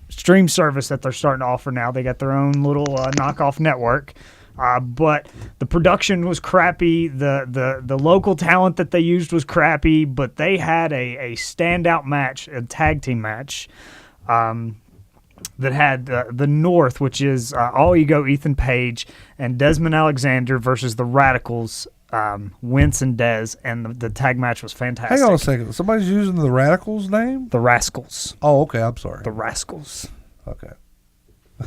stream service that they're starting to offer now. They got their own little knockoff network. But the production was crappy. The local talent that they used was crappy. But they had a standout match, a tag team match, that had the North, which is All Ego, Ethan Page, and Desmond Alexander versus the Radicals, Wince and Dez, and the tag match was fantastic. Hang on a second. Somebody's using the Radicals' name? The Rascals. Oh, okay. I'm sorry. The Rascals. Okay.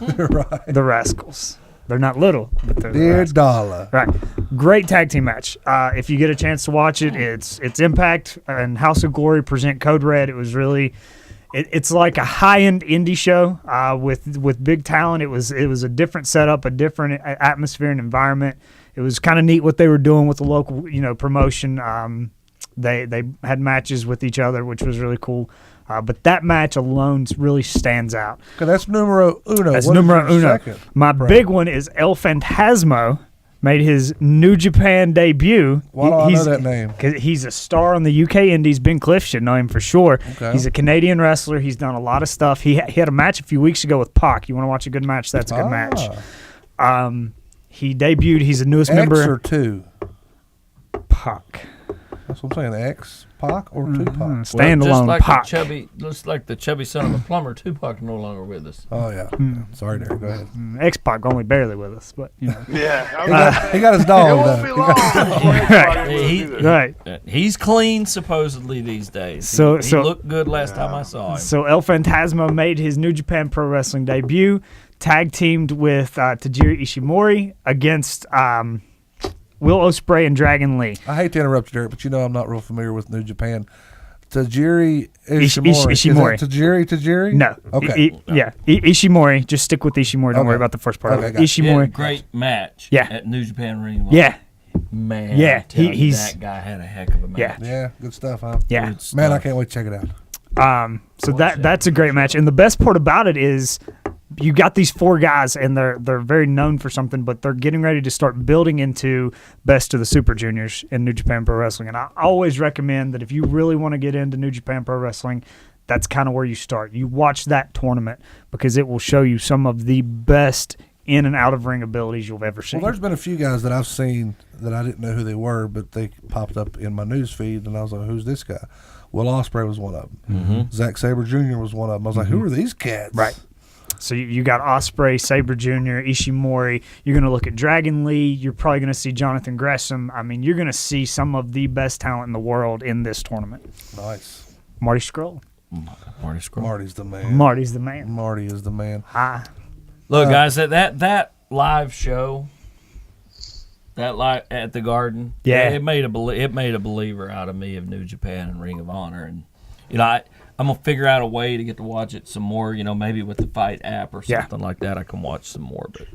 Right. The Rascals. They're not little, but they're the Dear Rascals. Dollar. Right. Great tag team match. If you get a chance to watch it, it's Impact and House of Glory present Code Red. It was really It's like a high-end indie show with big talent. It was a different setup, a different atmosphere and environment. It was kind of neat what they were doing with the local, promotion. They had matches with each other, which was really cool. But that match alone really stands out. Okay, that's numero uno. That's What is numero your uno. second? My big one is El Fantasmo. Made his New Japan debut. Why do I know that name? Because he's a star on the UK Indies. Ben Cliff should know him for sure. Okay. He's a Canadian wrestler. He's done a lot of stuff. He had a match a few weeks ago with Pac. You want to watch a good match? That's a good match. He debuted. He's the newest member. X or 2? Pac. That's what I'm saying. X, Pac, or Tupac? Standalone Pac. Just like the chubby son of a plumber, Tupac no longer with us. Oh, yeah. Sorry, Derek. Go ahead. X-Pac only barely with us, but Yeah. He got his It dog, won't be though. long. right. He's clean supposedly these days. So- he so- looked good last time I saw him. So El Fantasma made his New Japan Pro Wrestling debut, tag teamed with Tajiri Ishimori against Will Ospreay and Dragon Lee. I hate to interrupt you, Derek, but I'm not real familiar with New Japan. Tajiri Ishimori. Ishimori. Is that Tajiri? No. Okay. Ishimori. Just stick with Ishimori. Don't Okay. worry about the first part Okay, of it. gotcha. He had a Ishimori. great match Yeah. at New Japan Ring of Honor. Yeah. Man, Yeah, I tell you, he's- that guy had a heck of a match. Yeah. Yeah, good stuff, huh? Yeah. Good stuff. Man, I can't wait to check it out. So that's a great match. And the best part about it is you got these 4 guys, and they're very known for something, but they're getting ready to start building into Best of the Super Juniors in New Japan Pro Wrestling. And I always recommend that if you really want to get into New Japan Pro Wrestling, that's kind of where you start. You watch that tournament because it will show you some of the best in and out of ring abilities you'll ever seen. Well, there's been a few guys that I've seen that I didn't know who they were, but they popped up in my news feed, and I was like, who's this guy? Will Ospreay was one of them. Mm-hmm. Zack Sabre Jr. was one of them. I was like, who are these cats? Right. So you got Ospreay, Sabre Jr., Ishimori. You're going to look at Dragon Lee. You're probably going to see Jonathan Gresham. I mean, you're going to see some of the best talent in the world in this tournament. Nice. Marty Scurll. Marty Scurll. Marty's the man. Marty's the man. Marty is the man. Look, guys, that live show, that live at the Garden, Yeah. it made a believer out of me of New Japan and Ring of Honor, and I'm gonna figure out a way to get to watch it some more. Maybe with the Fight app or Yeah. something like that, I can watch some more. But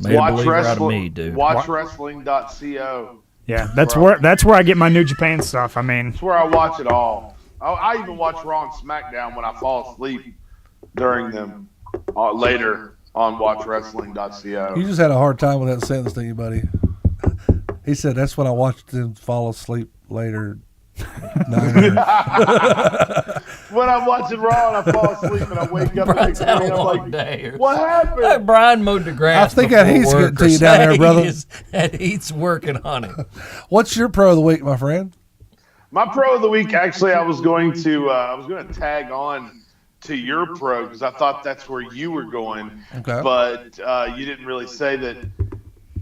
made a Watch believer out of wrestling. me, dude. Watch wrestling.co. Yeah, that's where I get my New Japan stuff. I mean, That's where I watch it all. I even watch Raw and SmackDown when I fall asleep during them later on watchwrestling.co. You just had a hard time with that sentence, didn't you, buddy? He said, that's when I watched him fall asleep later. When I'm watching Raw and I fall asleep and I wake up Brian's the next had a morning, I'm long like, day. what happened? Like Brian mowed the grass. I think that before heat's work getting to or you down there, something. brother. That heat's working on him. What's your pro of the week, my friend? My pro of the week, actually, I was going to tag on to your pro because I thought that's where you were going. Okay. But you didn't really say that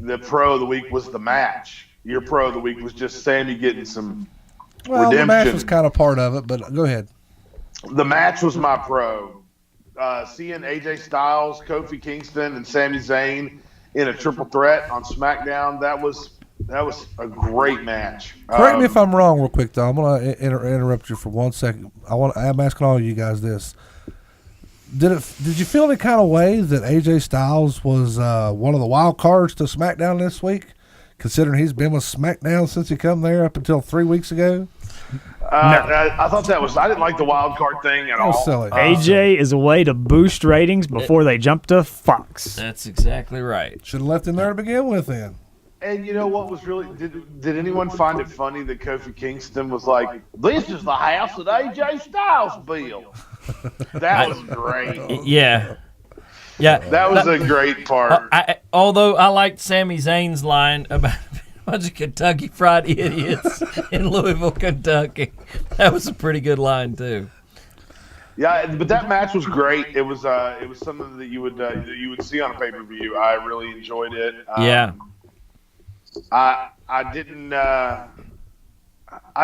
the pro of the week was the match. Your pro of the week was just Sammy getting some Well, redemption. the match was kind of part of it, but go ahead. The match was my pro. Seeing AJ Styles, Kofi Kingston, and Sami Zayn in a triple threat on SmackDown, that was a great match. Correct me if I'm wrong, real quick though. I'm gonna interrupt you for 1 second. I'm asking all you guys this. Did you feel any kind of way that AJ Styles was one of the wild cards to SmackDown this week, considering he's been with SmackDown since he come there up until 3 weeks ago? I thought I didn't like the wild card thing at That all. was silly. AJ is a way to boost ratings before they jump to Fox. That's exactly right. Should have left him there to begin with then. And you know what was really did anyone find it funny that Kofi Kingston was like, "This is the house that AJ Styles built." That was great. Yeah. Yeah. That was a great part. Although I liked Sami Zayn's line about a bunch of Kentucky Fried Idiots in Louisville, Kentucky. That was a pretty good line too. Yeah, but that match was great. It was something that you would see on a pay-per-view. I really enjoyed it. Yeah. I didn't. I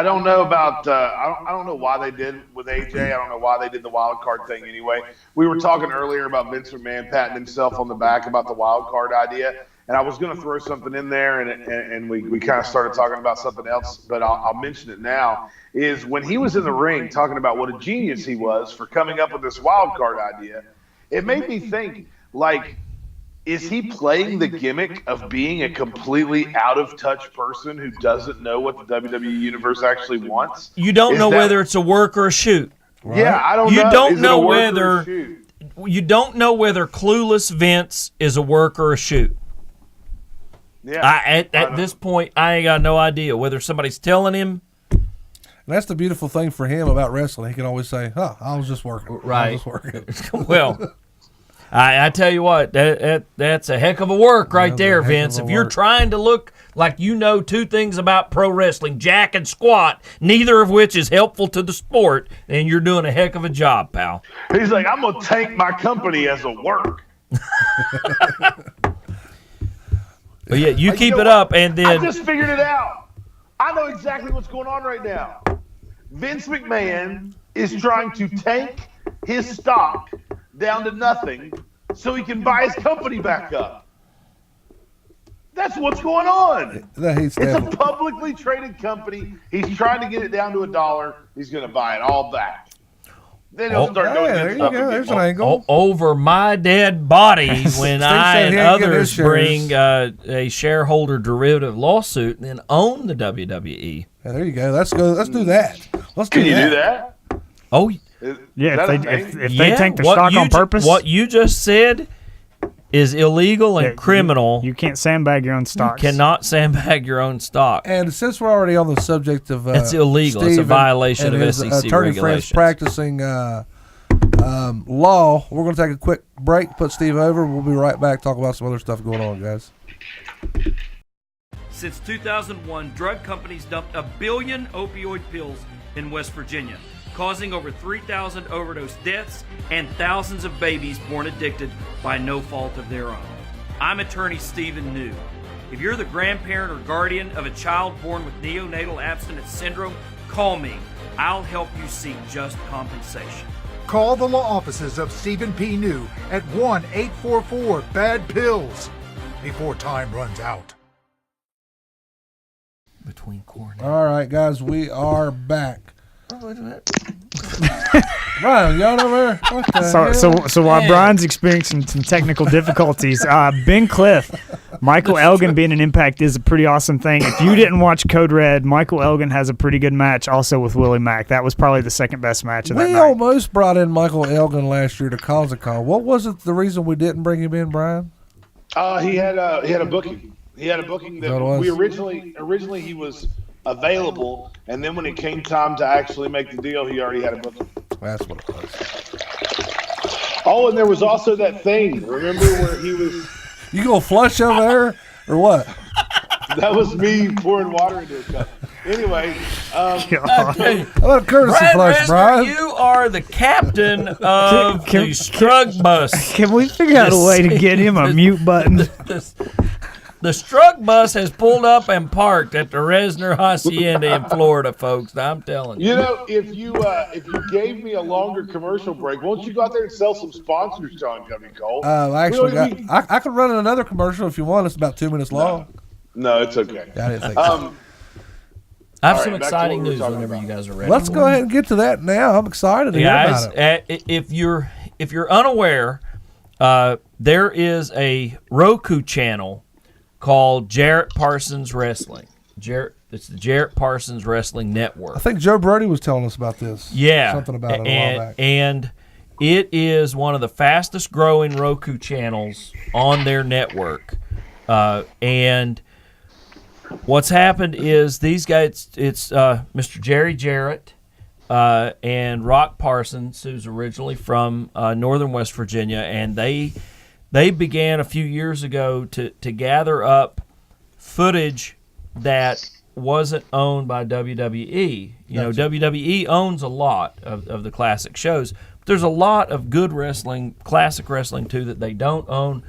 don't know about. I don't know why they did with AJ. I don't know why they did the wild card thing anyway. We were talking earlier about Vince McMahon patting himself on the back about the wild card idea, and I was going to throw something in there, and we kind of started talking about something else, but I'll mention it now, is when he was in the ring talking about what a genius he was for coming up with this wild card idea, it made me think, like, is he playing the gimmick of being a completely out-of-touch person who doesn't know what the WWE Universe actually wants? You don't know whether it's a work or a shoot. Right? Yeah, I don't know. You don't Is it know a work or a whether shoot? you don't know whether clueless Vince is a work or a shoot. Yeah, At this point, I ain't got no idea whether somebody's telling him. And that's the beautiful thing for him about wrestling. He can always say, "Huh, I was just working." Right. I was just working. Well, I tell you what, that's a heck of a work right That's there, a heck Vince. of a If you're work. trying to look like you know two things about pro wrestling, jack and squat, neither of which is helpful to the sport, then you're doing a heck of a job, pal. He's like, I'm going to tank my company as a work. But yeah, you keep know it what? up, and I then just figured it out. I know exactly what's going on right now. Vince McMahon is trying to tank his stock down to nothing so he can buy his company back up. That's what's going on. He's It's a definitely- publicly traded company. He's trying to get it down to $1. He's going to buy it all back. Then he'll start doing there good you stuff go. again. There's an angle. over my dead body when Steve I said and he ain't getting others his shares. bring a shareholder derivative lawsuit and then own the WWE. Yeah, there you go. Let's go. Let's do that. Let's Can you do that? Oh, Yeah, Is that a if thing? they tank the what stock you on purpose, what you just said is illegal and yeah, criminal. You can't sandbag your own You stocks. cannot sandbag your own stock. And since we're already on the subject of It's illegal. It's a Steve violation and of his SEC attorney friends regulations. practicing law, we're going to take a quick break, put Steve over. We'll be right back, talk about some other stuff going on, guys. Since 2001, drug companies dumped 1 billion opioid pills in West Virginia, causing over 3,000 overdose deaths and thousands of babies born addicted by no fault of their own. I'm attorney Stephen New. If you're the grandparent or guardian of a child born with neonatal abstinence syndrome, call me. I'll help you seek just compensation. Call the law offices of Stephen P. New at 1-844-BAD-PILLS before time runs out. Between corn. All right, guys, we are back. Brian, you over there? What the hell? So while Brian's experiencing some technical difficulties, Ben Cliff, Michael Elgin being an Impact is a pretty awesome thing. If you didn't watch Code Red, Michael Elgin has a pretty good match also with Willie Mack. That was probably the second best match of that We night. almost brought in Michael Elgin last year to cause a call. What was it? The reason we didn't bring him in, Brian? He had a booking. He had a booking that That was- we originally he was available, and then when it came time to actually make the deal, he already had a booking. That's what it was. Oh, and there was also that thing. Remember where he was? You gonna flush over there or what? That was me pouring water into a cup. Anyway, How about a courtesy Brad flush, Reznor, Brian? you are the captain of Can- the Strug Bus. Can we figure out a way to get him a mute button? The Strug Bus has pulled up and parked at the Reznor Hacienda in Florida, folks. I'm telling you. you know, if you gave me a longer commercial break, won't you go out there and sell some sponsors, John Covey Cole? I actually We got. don't I could run another commercial if you want. It's about 2 minutes long. No, it's okay. I didn't think so. I have All some right, back to exciting what we were news talking whenever about. you guys are ready. Let's go ahead and get to that now. I'm excited to hear Guys, about it. if you're unaware, there is a Roku channel called Jarrett Parsons Wrestling. It's the Jarrett Parsons Wrestling Network. I think Joe Brody was telling us about this. Yeah, something about it a while back. And it is one of the fastest growing Roku channels on their network. And what's happened is these guys, it's Mr. Jerry Jarrett and Rock Parsons, who's originally from northern West Virginia, and they began a few years ago to gather up footage that wasn't owned by WWE. You know, WWE owns a lot of the classic shows, but there's a lot of good wrestling, classic wrestling too, that they don't own.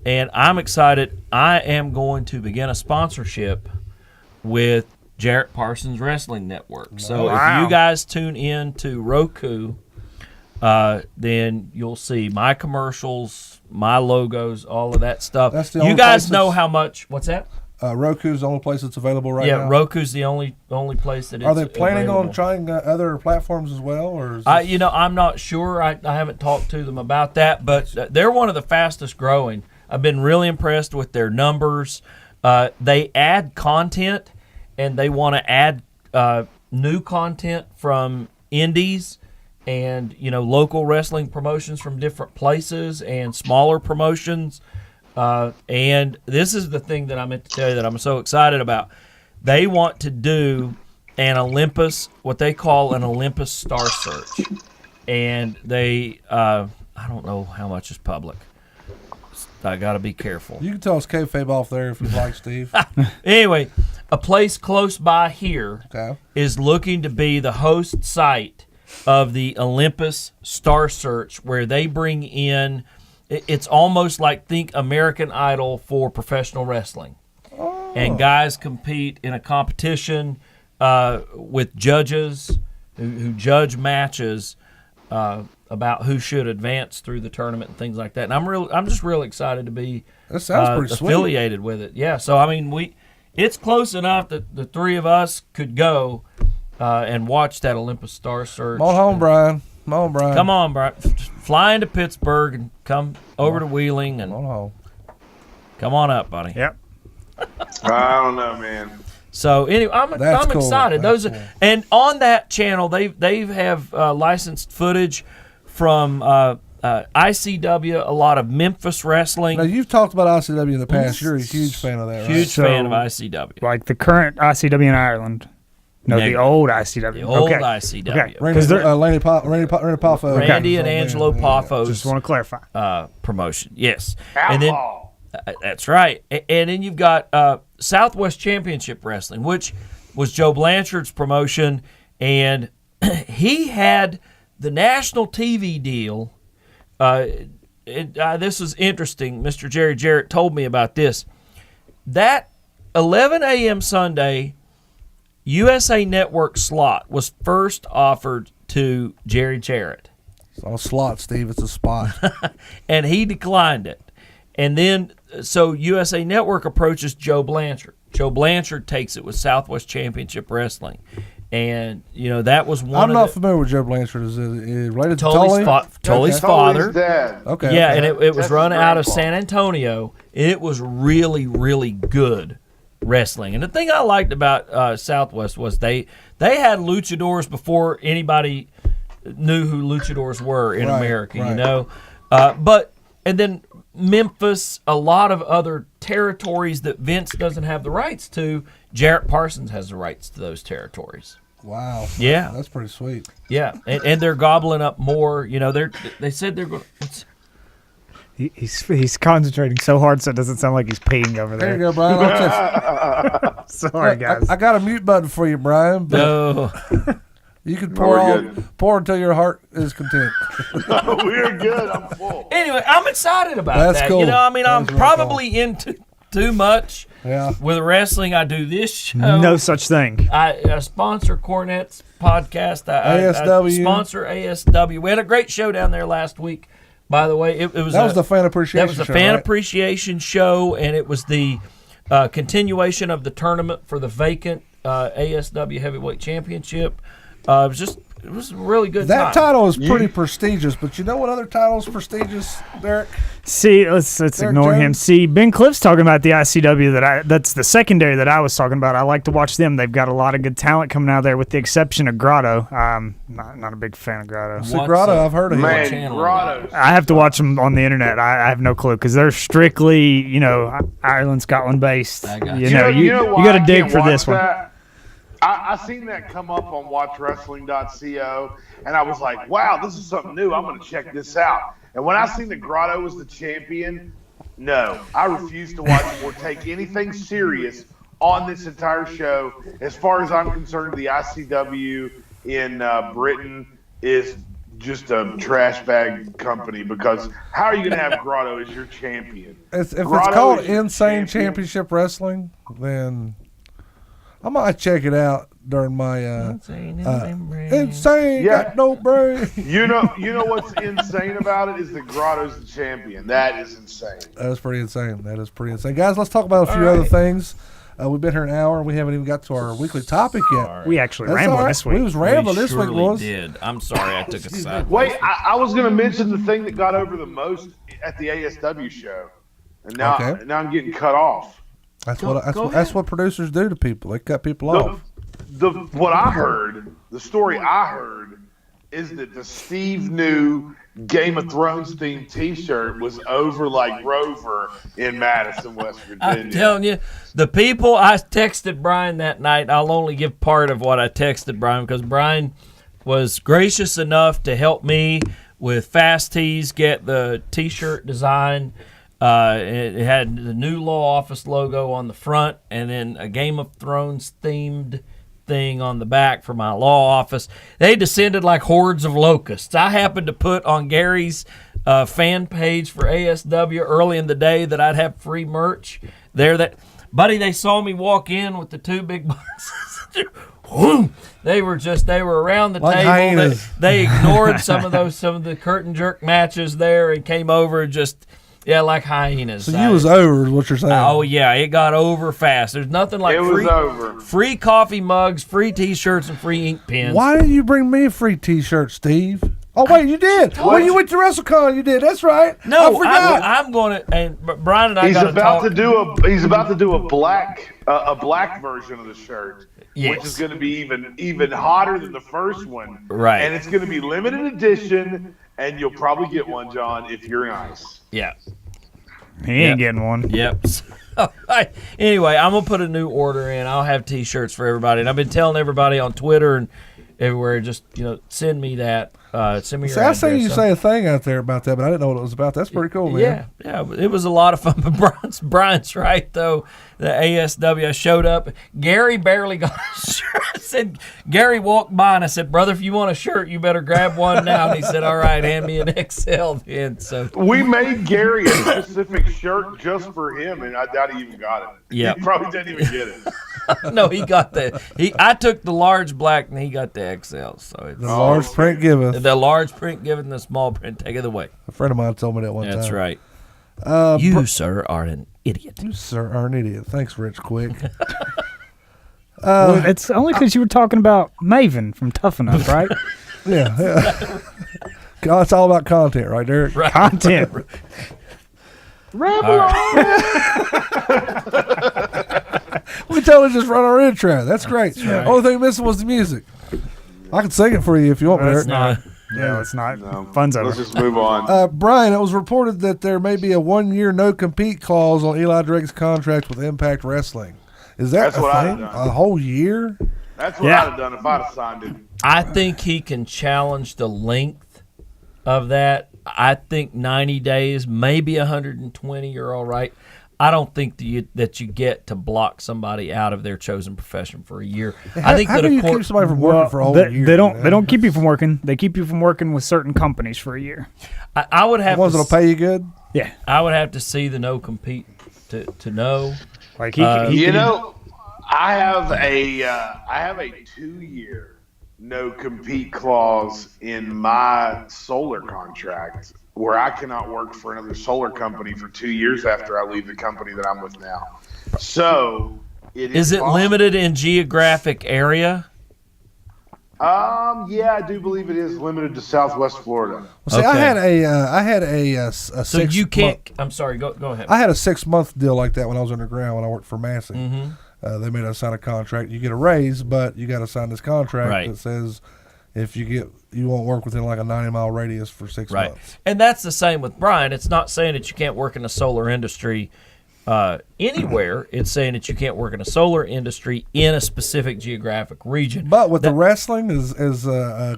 And I'm excited. I am going to begin a sponsorship with Jarrett Parsons Wrestling Network. So if Wow. you guys tune in to Roku, then you'll see my commercials, my logos, all of that stuff. That's the You only guys place know that's- how much. What's that? Roku's the only place that's available right now. Yeah, Roku's the only place that it's Are they planning available. on trying other platforms as well, or is I'm not sure. I haven't talked to them about that, but they're one of the fastest growing. I've been really impressed with their numbers. They add content, and they want to add new content from indies and local wrestling promotions from different places and smaller promotions. And this is the thing that I meant to tell you that I'm so excited about. They want to do an Olympus, what they call an Olympus Star Search. And they, I don't know how much is public. I got to be careful. You can tell us kayfabe off there if you'd like, Steve. Anyway, a place close by here Okay. is looking to be the host site of the Olympus Star Search, where they bring in, it's almost like think American Idol for professional wrestling. Oh. And guys compete in a competition with judges who judge matches about who should advance through the tournament and things like that. And I'm just real excited to be That sounds pretty sweet. affiliated with it. Yeah, so I mean it's close enough that the three of us could go and watch that Olympus Star Search. Come on home, Brian. Come on, Brian. Come on, Brian. Fly into Pittsburgh and come over to Wheeling and Come on home. come on up, buddy. Yep. I don't know, man. So anyway, I'm That's cool. excited. That's Those cool. and on that channel they have licensed footage from ICW, a lot of Memphis wrestling. Now, you've talked about ICW in the past. You're a huge fan of that, right? Huge So- fan of ICW. Like the current ICW in Ireland. No, the Negative. old ICW. The old okay. ICW. Okay. Randy, 'Cause they're- Randy Poffo. Randy and Oh, man. Angelo Yeah. Poffo's Just want to clarify. promotion. Yes. And then Outlaw. that's right. And then you've got Southwest Championship Wrestling, which was Joe Blanchard's promotion, and he had the national TV deal. This is interesting. Mr. Jerry Jarrett told me about this. That 11 a.m. Sunday USA Network slot was first offered to Jerry Jarrett, It's not a slot, Steve. It's a spot. and he declined it. And then, so USA Network approaches Joe Blanchard. Joe Blanchard takes it with Southwest Championship Wrestling. And, that was one I'm of not the... familiar with Joe Blanchard. Is it related to Tully's Tully? Tully's Okay. father. Dad. Okay. Yeah, okay. and it was Texas run out of grandpa. San Antonio. And it was really, really good wrestling. And the thing I liked about Southwest was they had luchadors before anybody knew who luchadors were in Right, America, right. And then Memphis, a lot of other territories that Vince doesn't have the rights to, Jarrett Parsons has the rights to those territories. Wow. Yeah. That's pretty sweet. Yeah, and they're gobbling up more. They said they're going. He's concentrating so hard so it doesn't sound like he's peeing over There you there. go, Brian. Watch this. Sorry, guys. I got a mute button for you, Brian. But No, you can We're pour until your heart is content. We're good. I'm full. anyway, I'm excited about That's that. cool. I'm That's really probably into too much Yeah. with wrestling. I do this show. No such thing. I sponsor Cornette's podcast. I ASW. sponsor ASW. We had a great show down there last week. By the way, it was That was the fan appreciation That was the show, fan right? appreciation show, and it was the continuation of the tournament for the vacant ASW Heavyweight Championship. It was a really good That time. title is pretty prestigious, but you know what other title is prestigious, Derek? See, let's Derek ignore him. Jones? See, Ben Cliff's talking about the ICW that's the secondary that I was talking about. I like to watch them. They've got a lot of good talent coming out of there, with the exception of Grotto. Not a big fan of Grotto. What's Sagrada, up? I've heard of him. Man, channel? Grotto's. I have to watch them on the internet. I have no clue because they're strictly, Ireland, Scotland based. I got You you. know, you why got to I dig can't for watch this one. that? I seen that come up on watchwrestling.co, and I was like, wow, this is something new. I'm going to check this out. And when I seen that Grotto was the champion, no, I refuse to watch or take anything serious on this entire show. As far as I'm concerned, the ICW in Britain is just a trash bag company, because how are you going to have Grotto as your champion? If it's Grotto called is your Insane champion. Championship Wrestling, then I might check it out. during my Insane. insane. Yeah. Got no brain. You know what's insane about it is that Grotto's the champion. That is insane. That is pretty insane. Guys, let's talk about a few other things. We've been here an hour and we haven't even got to our weekly topic yet. We actually That's rambled all right. this week. We was rambling this week, surely boys. did. I'm sorry I took a side. Wait, I was going to mention the thing that got over the most at the ASW show, and now I'm getting cut off. That's what producers do to people. They cut people off. The story I heard is that the Steve New Game of Thrones themed T-shirt was over like Rover in Madison, West Virginia. I'm telling you, the people I texted Brian that night, I'll only give part of what I texted Brian because Brian was gracious enough to help me with Fast Tees get the T-shirt design. It had the new law office logo on the front and then a Game of Thrones themed thing on the back for my law office. They descended like hordes of locusts. I happened to put on Gary's fan page for ASW early in the day that I'd have free merch there. Buddy, they saw me walk in with the two big boxes. They were around the like table. Hyenas. They ignored some of the curtain jerk matches there and came over just like hyenas. So you was over, is what you're saying. Oh yeah, it got over fast. There's nothing like free coffee mugs, free T-shirts, and free ink pens. Why didn't you bring me a free T-shirt, Steve? Oh wait, you did. When you went to WrestleCon, you did. That's right. No, I forgot. I'm going to. And Brian and I. He's about to do a black version of the shirt, which is going to be even hotter than the first one. Right. And it's going to be limited edition, and you'll probably get one, John, if you're nice. Yeah. He ain't getting one. Yep. Anyway, I'm gonna put a new order in. I'll have T-shirts for everybody, and I've been telling everybody on Twitter and everywhere, just send me that. Send me your address. I see you say a thing out there about that, but I didn't know what it was about. That's pretty cool, man. Yeah, it was a lot of fun. But Brian's right though. The ASW, I showed up. Gary barely got a shirt. I said, Gary walked by and I said, brother, if you want a shirt, you better grab one now. And he said, all right, hand me an XL then. So we made Gary a specific shirt just for him, and I doubt he even got it. Yeah, he probably didn't even get it. No, he got I took the large black and he got the XL. So it's the large print giveth. The large print giveth and the small print taketh away. A friend of mine told me that one time. That's right. You, sir, are an idiot. You, sir, are an idiot. Thanks, Rich Quick. Well, it's only because you were talking about Maven from Tough Enough, right? Yeah. God, it's all about content, right, Derek? Right. Content. Ramble We totally just run our intro. That's great. right. Only thing missing was the music. I can sing it for you if you want, That's Derek. not. Yeah, it's not. Fun's over. Let's just move on. Brian, it was reported that there may be a 1-year no-compete clause on Eli Drake's contract with Impact Wrestling. Is that That's what I'd thing? have done. A whole year? That's what I'd have done if I'd have signed it. I think he can challenge the length of that. I think 90 days, maybe 120, you're all right. I don't think that you get to block somebody out of their chosen profession for a year. I think how that do a you court, keep somebody from working for a whole year? They don't keep you from working. They keep you from working with certain companies for a year. I would have The ones that'll pay you good? Yeah. I would have to see the no compete to know. Like I have a 2-year no compete clause in my solar contract where I cannot work for another solar company for 2 years after I leave the company that I'm with now. So Is it limited in geographic area? Yeah, I do believe it is limited to Southwest Florida. Well, see, Okay. I had a So you can't. I'm sorry. Go ahead. I had a 6-month deal like that when I was underground when I worked for Massey. Mm-hmm. They made us sign a contract. You get a raise, but you got to sign this contract that says if you won't work within like a 90-mile radius for 6 months. And that's the same with Brian. It's not saying that you can't work in the solar industry anywhere. It's saying that you can't work in a solar industry in a specific geographic region. But with the wrestling, as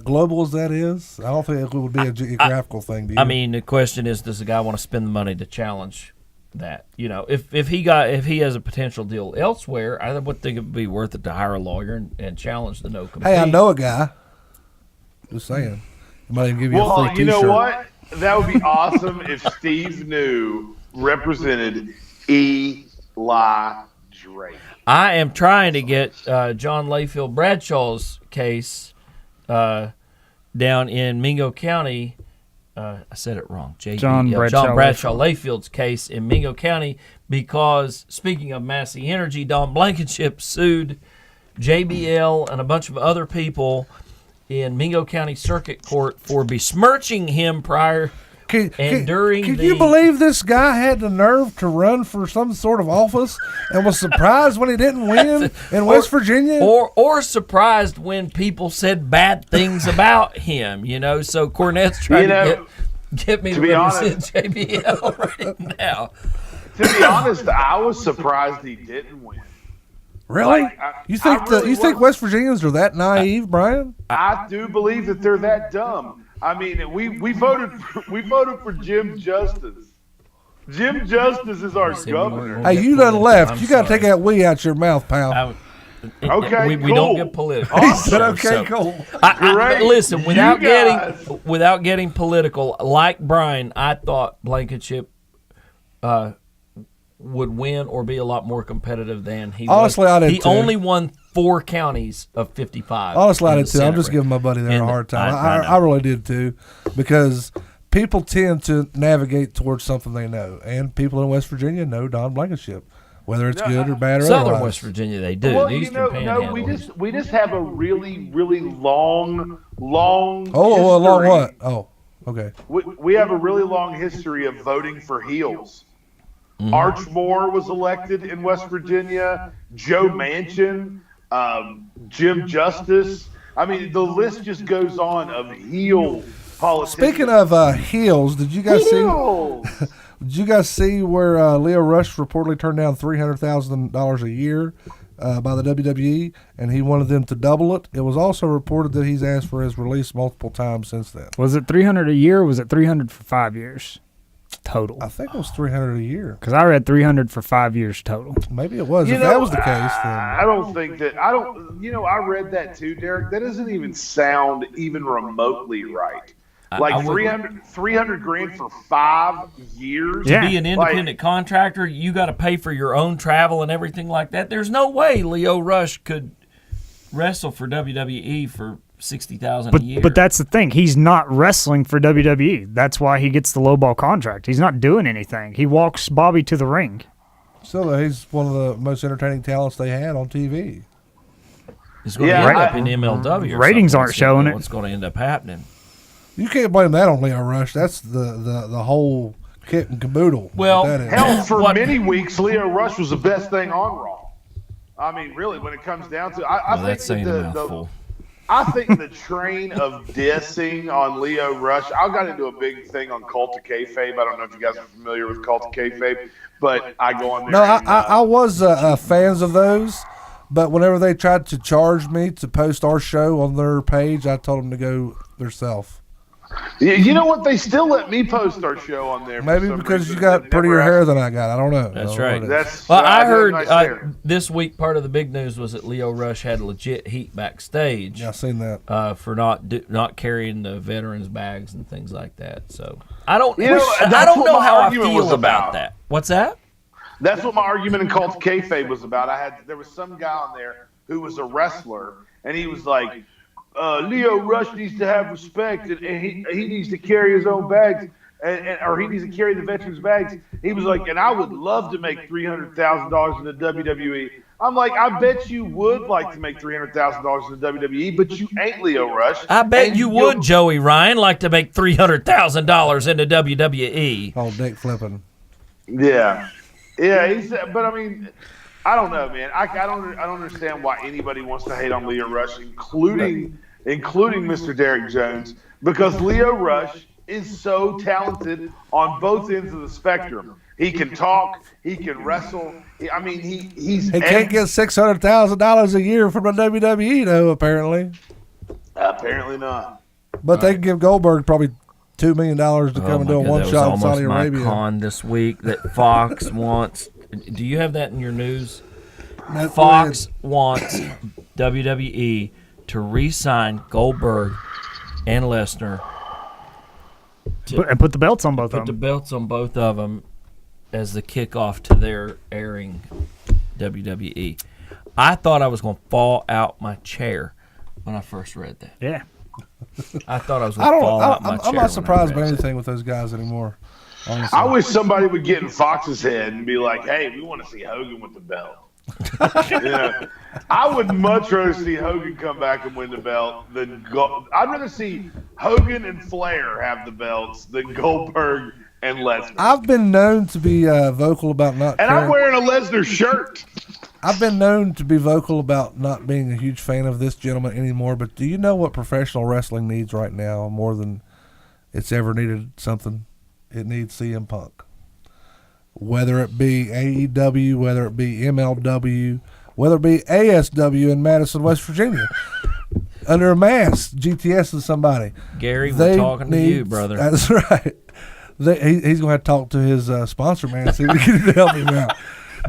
global as that is, I don't think it would be a geographical thing. Do you? I mean, the question is, does the guy want to spend the money to challenge that? You know, if he has a potential deal elsewhere, I would think it would be worth it to hire a lawyer and challenge the no compete. Hey, I know a guy. Just saying. He might even give you a free Well, T-shirt. you know what? That would be awesome if Steve New represented Eli Drake. I am trying to get John Layfield Bradshaw's case down in Mingo County. I said it wrong. John Bradshaw Layfield's case in Mingo County because, speaking of Massey Energy, Don Blankenship sued JBL and a bunch of other people in Mingo County Circuit Court for besmirching him prior during. Can you believe this guy had the nerve to run for some sort of office and was surprised when he didn't win in West Virginia? Or surprised when people said bad things about him, So Cornette's trying to get me to represent JBL right now. To be honest, I was surprised he didn't win. Really? You think West Virginians are that naive, Brian? I do believe that they're that dumb. I mean, we voted for Jim Justice. Jim Justice is our governor. Hey, you done left. You got to take that "we" out your mouth, pal. Okay, we don't get political. He said, "Okay, cool." Listen, without getting political, like Brian, I thought Blankenship would win or be a lot more competitive than he was. Honestly, I did He too. only won 4 counties of 55. Honestly, I did too. I'm Senate just giving my buddy there a hard time. I really did too, because people tend to navigate towards something they know, and people in West Virginia know Don Blankenship, whether it's good or bad or Southern otherwise. West Virginia, they do. Well, The Eastern Panhandle. we just have a really, really long. Oh, history. a long what? Oh, okay. We have a really long history of voting for heels. Arch Moore was elected in West Virginia. Joe Manchin, Jim Justice. I mean, the list just goes on of heel politicians. Speaking of heels, did you guys see? Did you guys see where Leo Rush reportedly turned down $300,000 a year by the WWE, and he wanted them to double it? It was also reported that he's asked for his release multiple times since then. Was it $300 a year or was it $300 for 5 years total? I think it was $300 a year. Because I read $300 for 5 years total. Maybe it was. If that was the case, then I don't think that. I don't. I read that too, Derek. That doesn't even sound even remotely right. Like 300 grand for 5 years. To be an independent contractor, you got to pay for your own travel and everything like that. There's no way Leo Rush could wrestle for WWE for $60,000 a year. But that's the thing. He's not wrestling for WWE. That's why he gets the lowball contract. He's not doing anything. He walks Bobby to the ring. Still, he's one of the most entertaining talents they had on TV. He's going to end up in MLW. Or ratings aren't showing it. What's going to end up happening? You can't blame that on Leo Rush. That's the whole kit and caboodle. Well, hell, for many weeks, Leo Rush was the best thing on Raw. I mean, really, when it comes down to, I think that's saying a mouthful. I think the train of dissing on Leo Rush. I got into a big thing on Cult of Kayfabe. I don't know if you guys are familiar with Cult of Kayfabe, but I go on there. No, I was fans of those, but whenever they tried to charge me to post our show on their page, I told them to go themselves. You know what? They still let me post our show on there. Maybe because you got prettier hair than I got. I don't know. That's right. I heard this week part of the big news was that Leo Rush had legit heat backstage. Yeah, I've seen that. For not carrying the veterans bags and things like that. So I don't know how I feel about that. What's that? That's what my argument in Cult of Kayfabe was about. There was some guy on there who was a wrestler, and he was like, Leo Rush needs to have respect, and he needs to carry his own bags, or he needs to carry the veterans' bags. He was like, and I would love to make $300,000 in the WWE. I'm like, I bet you would like to make $300,000 in the WWE, but you ain't Leo Rush. I bet you would, Joey Ryan, like to make $300,000 in the WWE. Oh, dick flipping. Yeah. He said, but I mean, I don't know, man. I don't understand why anybody wants to hate on Leo Rush, including Mr. Derek Jones, because Leo Rush is so talented on both ends of the spectrum. He can talk, he can wrestle. He can't get $600,000 a year from the WWE, though. Apparently not. But they can give Goldberg probably $2 million to come and do a one-shot in Saudi Arabia. My con this week that Fox wants. Do you have that in your news? That's Fox wants WWE to re-sign Goldberg and Lesnar. And put the belts on both of them. Put the belts on both of them as the kickoff to their airing WWE. I thought I was going to fall out my chair when I first read that. Yeah. I thought I was going to fall out my chair. I'm not surprised when I by read anything with those guys anymore. Honestly. I wish somebody would get in Fox's head and be like, "Hey, we want to see Hogan with the belt." I would much rather see Hogan come back and win the belt than go. I'd rather see Hogan and Flair have the belts than Goldberg and Lesnar. I've been known to be vocal about not. And I'm wearing a Lesnar shirt. I've been known to be vocal about not being a huge fan of this gentleman anymore. But do you know what professional wrestling needs right now more than it's ever needed something? It needs CM Punk. Whether it be AEW, whether it be MLW, whether it be ASW in Madison, West Virginia. Under a mask, GTS is somebody. Gary, we're talking to you, brother. That's right. He's going to have to talk to his sponsor, man, and see if he can help him out.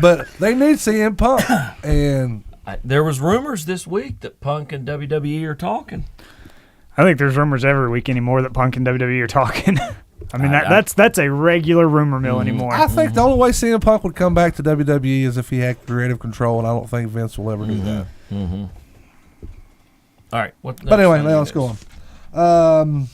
But they need CM Punk. And there was rumors this week that Punk and WWE are talking. I think there's rumors every week anymore that Punk and WWE are talking. I mean, that's a regular rumor mill anymore. I think the only way CM Punk would come back to WWE is if he had creative control, and I don't think Vince will ever do that. Mm-hmm. All right. But anyway, now let's go on. John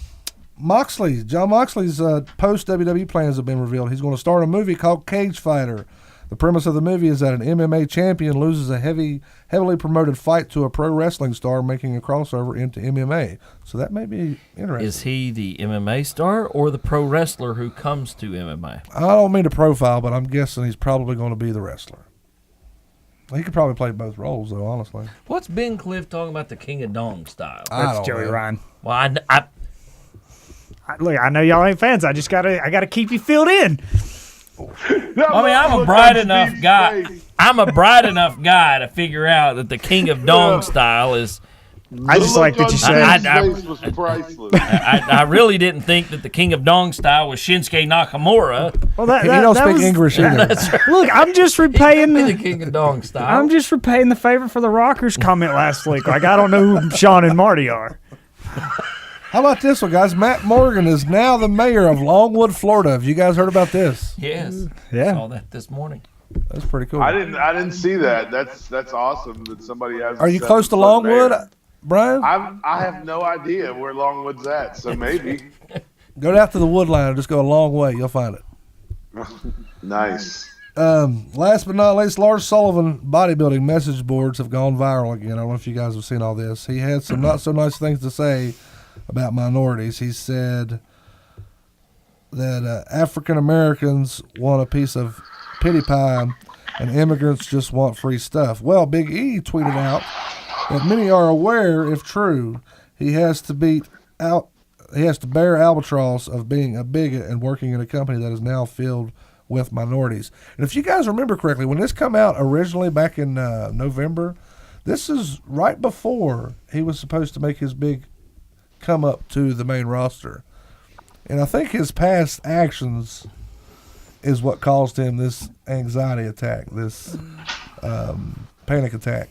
Moxley's post-WWE plans have been revealed. He's going to star in a movie called Cage Fighter. The premise of the movie is that an MMA champion loses a heavily promoted fight to a pro wrestling star, making a crossover into MMA. So that may be interesting. Is he the MMA star or the pro wrestler who comes to MMA? I don't mean to profile, but I'm guessing he's probably going to be the wrestler. He could probably play both roles, though, honestly. What's Ben Cliff talking about the King of Dong style? That's Joey Ryan. Well, Look, I know y'all ain't fans. I gotta keep you filled in. I'm a bright enough guy. I'm a bright enough guy to figure out that the King of Dong style is. I just like that you said. I really didn't think that the King of Dong style was Shinsuke Nakamura. Well, that he don't speak was, English either. Look, I'm just repaying the King of Dong style. I'm just repaying the favor for the Rockers comment last week. Like, I don't know who Sean and Marty are. How about this one, guys? Matt Morgan is now the mayor of Longwood, Florida. Have you guys heard about this? Yes. Yeah. I saw that this morning. That's pretty cool. I didn't see that. That's awesome that somebody has. Are you close to Longwood, Brian? I have no idea where Longwood's at, so maybe. Go down to the Woodline. Just go a long way. You'll find it. Nice. Last but not least, Lars Sullivan bodybuilding message boards have gone viral again. I don't know if you guys have seen all this. He had some not so nice things to say about minorities. He said that African Americans want a piece of pity pie and immigrants just want free stuff. Well, Big E tweeted out that many are aware, if true, he has to bear albatross of being a bigot and working in a company that is now filled with minorities. And if you guys remember correctly, when this came out originally back in November, this is right before he was supposed to make his big come up to the main roster. And I think his past actions is what caused him this anxiety attack, this panic attack.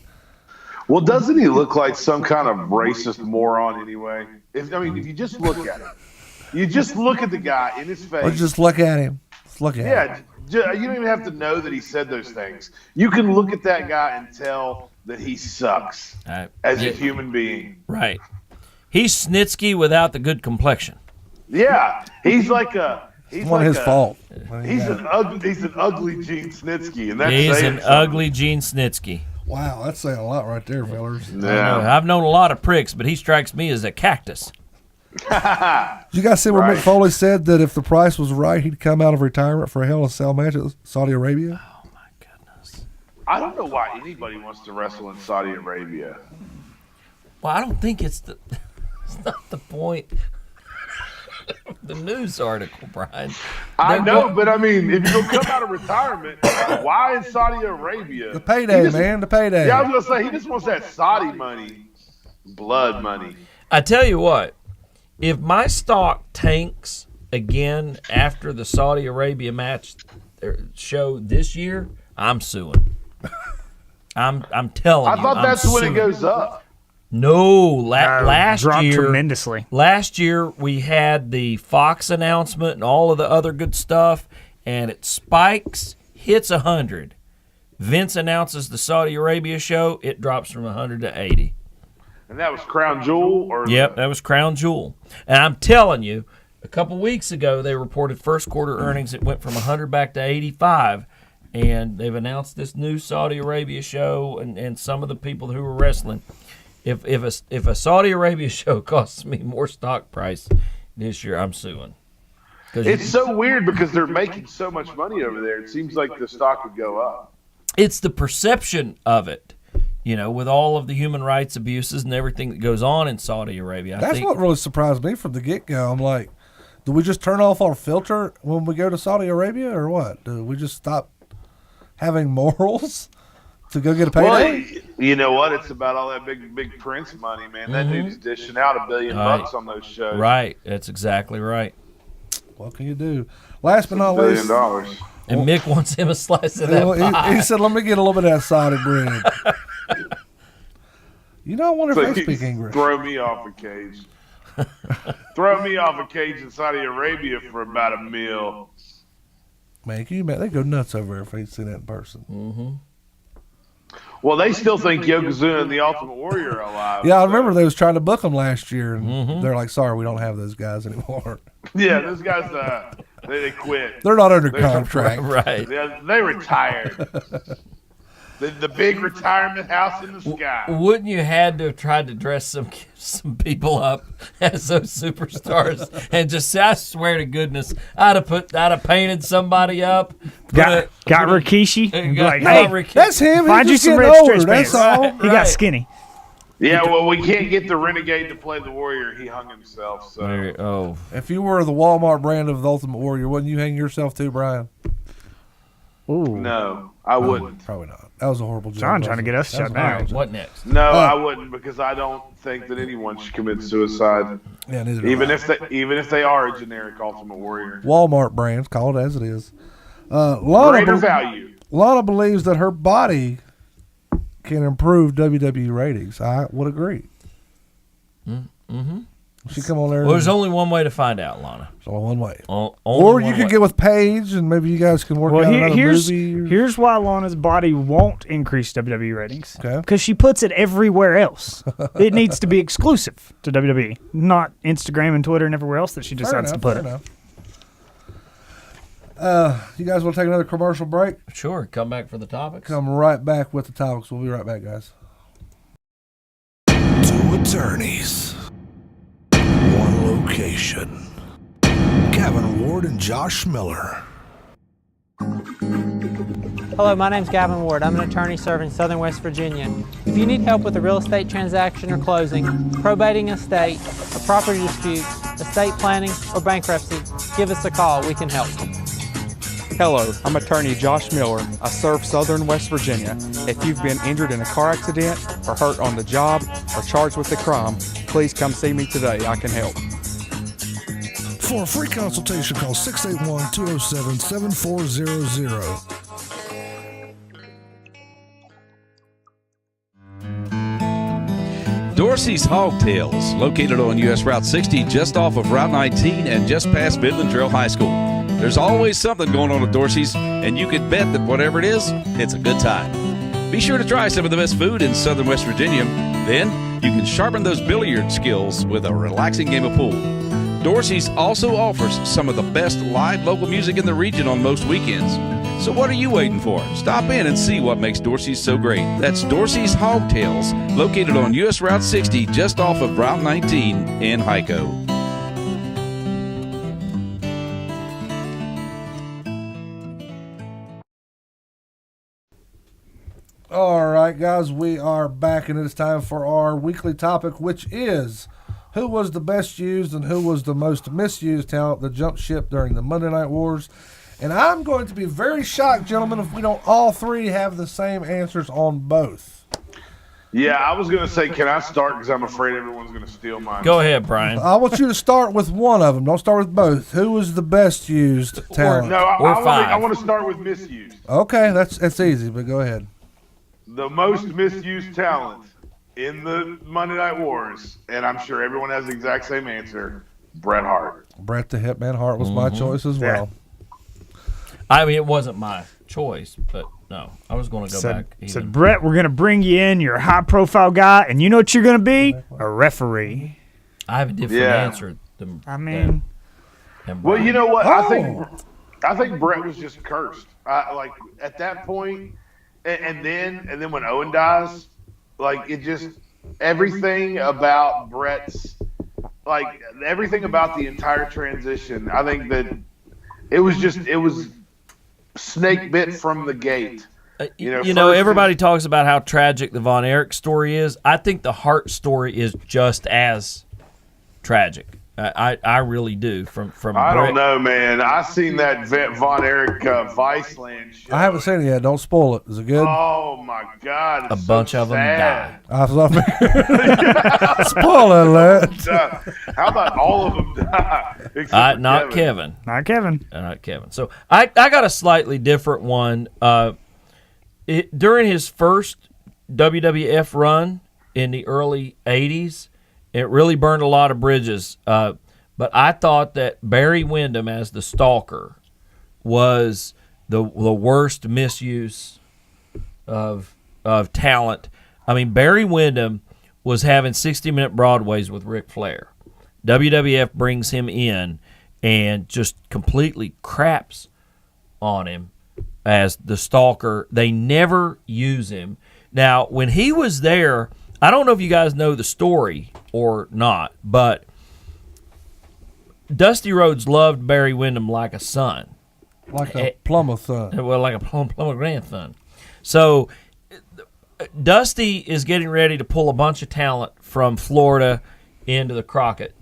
Well, doesn't he look like some kind of racist moron anyway? If you just look at him, you just look at the guy in his face. Let's just look at him. Let's look at him. Yeah, you don't even have to know that he said those things. You can look at that guy and tell that he sucks as a human being. Right. He's Snitsky without the good complexion. Yeah, he's like it's one of his fault. He's an ugly Gene Snitsky, and that's he's an ugly Gene Snitsky. Wow, that's saying a lot right there, fellas. Yeah. I've known a lot of pricks, but he strikes me as a cactus. Did you guys see where Mick Foley said that if the price was right, he'd come out of retirement for a Hell in a Cell match at Saudi Arabia? Oh, my goodness. I don't know why anybody wants to wrestle in Saudi Arabia. Well, I don't think it's not the point of the news article, Brian. I know, but I mean, if you'll come out of retirement, why in Saudi Arabia? The payday, man, the payday. Yeah, I was going to say, he just wants that Saudi money, blood money. I tell you what, if my stock tanks again after the Saudi Arabia match show this year, I'm suing. I'm telling you. I thought that's when it goes up. No, last dropped year tremendously. Last year we had the Fox announcement and all of the other good stuff, and it spikes, hits 100. Vince announces the Saudi Arabia show, it drops from 100 to 80. And that was Crown Jewel? Yep, that was Crown Jewel. And I'm telling you, a couple weeks ago, they reported first quarter earnings. It went from 100 back to 85. And they've announced this new Saudi Arabia show and some of the people who were wrestling. If a Saudi Arabia show costs me more stock price this year, I'm suing. It's so weird because they're making so much money over there. It seems like the stock would go up. It's the perception of it, with all of the human rights abuses and everything that goes on in Saudi Arabia. That's what really surprised me from the get-go. I'm like, do we just turn off our filter when we go to Saudi Arabia or what? Do we just stop having morals to go get a payday? Well, you know what? It's about all that big Prince money, man. That dude's dishing out $1 billion bucks on those shows. Right. That's exactly right. What can you do? Last but not least, $1 billion. And Mick wants him a slice of that pie. He said, let me get a little bit of that Saudi bread. I wonder if they speak English. Throw me off a cage. Throw me off a cage in Saudi Arabia for about $1 million. Man, can you imagine? They go nuts over there if they see that in person. Mm-hmm. Well, they still think Yokozuna and the Ultimate Warrior are alive. Yeah, I remember they was trying to book them last year, and they're like, sorry, we don't have those guys anymore. Yeah, those guys, they quit. They're not under contract. Right. They retired. The big retirement house in the sky. Wouldn't you had to have tried to dress some people up as those superstars and just say, I swear to goodness, I'd have painted somebody up. Got Rikishi. Like, hey, Rikishi. That's him. Find you He's some just red getting stretch older. pants. That's all. He got skinny. Yeah, well, we can't get the Renegade to play the Warrior. He hung himself. So. If you were the Walmart brand of the Ultimate Warrior, wouldn't you hang yourself too, Brian? Ooh. No, I wouldn't. Probably not. That was a horrible joke. John trying to get us shut down. What next? No, I wouldn't because I don't think that anyone should commit suicide. Yeah, neither Even do I. even if they are a generic Ultimate Warrior. Walmart brands, call it as it is. Greater value. Lana believes that her body can improve WWE ratings. I would agree. Mm-hmm. She come on there. Well, there's only one way to find out, Lana. There's only one way. Or you could get with Paige, and maybe you guys can work out another movie. Here's why Lana's body won't increase WWE ratings. Okay. Because she puts it everywhere else. It needs to be exclusive to WWE, not Instagram and Twitter and everywhere else that she decides to put it. You guys want to take another commercial break? Sure. Come back for the topics. Come right back with the topics. We'll be right back, guys. Two attorneys. One location. Gavin Ward and Josh Miller. Hello, my name's Gavin Ward. I'm an attorney serving Southern West Virginia. If you need help with a real estate transaction or closing, probating an estate, a property dispute, estate planning, or bankruptcy, give us a call. We can help. Hello, I'm attorney Josh Miller. I serve Southern West Virginia. If you've been injured in a car accident or hurt on the job or charged with a crime, please come see me today. I can help. For a free consultation, call 681-207-7400. Dorsey's Hog Tails, located on U.S. Route 60 just off of Route 19 and just past Midland Trail High School. There's always something going on at Dorsey's, and you can bet that whatever it is, it's a good time. Be sure to try some of the best food in Southern West Virginia. Then, you can sharpen those billiard skills with a relaxing game of pool. Dorsey's also offers some of the best live local music in the region on most weekends. So what are you waiting for? Stop in and see what makes Dorsey's so great. That's Dorsey's Hog Tails, located on U.S. Route 60 just off of Route 19 in Hyco. All right, guys, we are back, and it's time for our weekly topic, which is who was the best used and who was the most misused talent that jumped ship during the Monday Night Wars. And I'm going to be very shocked, gentlemen, if we don't all three have the same answers on both. Yeah, I was going to say, can I start? Because I'm afraid everyone's going to steal mine. Go ahead, Brian. I want you to start with one of them. Don't start with both. Who was the best used talent? I want to start with misused. Okay, that's easy, but go ahead. The most misused talent in the Monday Night Wars, and I'm sure everyone has the exact same answer, Bret Hart. Bret the Hitman Hart was my choice as well. I mean, it wasn't my choice, but No, I was going to go back. Said, Brett, we're going to bring you in. You're a high-profile guy, and you know what you're going to be? A referee. I have a different answer. Well, you know what? I think Brett was just cursed. Like at that point, and then when Owen dies, like it just everything about Brett's, like everything about the entire transition. I think that it was snake bit from the gate. Everybody talks about how tragic the Von Erich story is. I think the Hart story is just as tragic. I really do. From I don't know, man. I seen that Von Erich Viceland show. I haven't seen it yet. Don't spoil it. Is it good? Oh my God! A bunch of them die. Spoiler alert. How about all of them die? Not Kevin. Not Kevin. Not Kevin. So I got a slightly different one. During his first WWF run in the early '80s. It really burned a lot of bridges, but I thought that Barry Windham as the Stalker was the worst misuse of talent. I mean, Barry Windham was having 60-minute Broadways with Ric Flair. WWF brings him in and just completely craps on him as the Stalker. They never use him. Now, when he was there, I don't know if you guys know the story or not, but Dusty Rhodes loved Barry Windham like a son. Like a plumber son. Well, like a plumber grandson. So Dusty is getting ready to pull a bunch of talent from Florida into the Crockett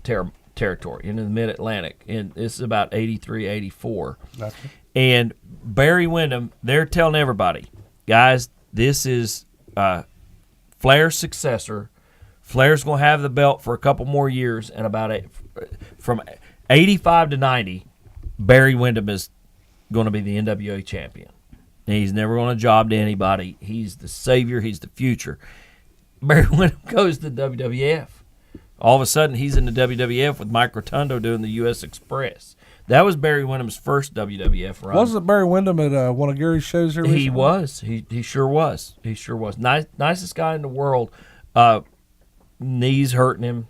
territory, into the Mid-Atlantic. And this is about 83, 84. Gotcha. And Barry Windham, they're telling everybody, guys, this is Flair's successor. Flair's going to have the belt for a couple more years, and from 85 to 90, Barry Windham is going to be the NWA champion. He's never going to job to anybody. He's the savior. He's the future. Barry Windham goes to the WWF. All of a sudden, he's in the WWF with Mike Rotundo doing the U.S. Express. That was Barry Windham's first WWF run. Wasn't Barry Windham at one of Gary's shows here recently? He was. He sure was. He sure was. Nicest guy in the world. Knees hurting him,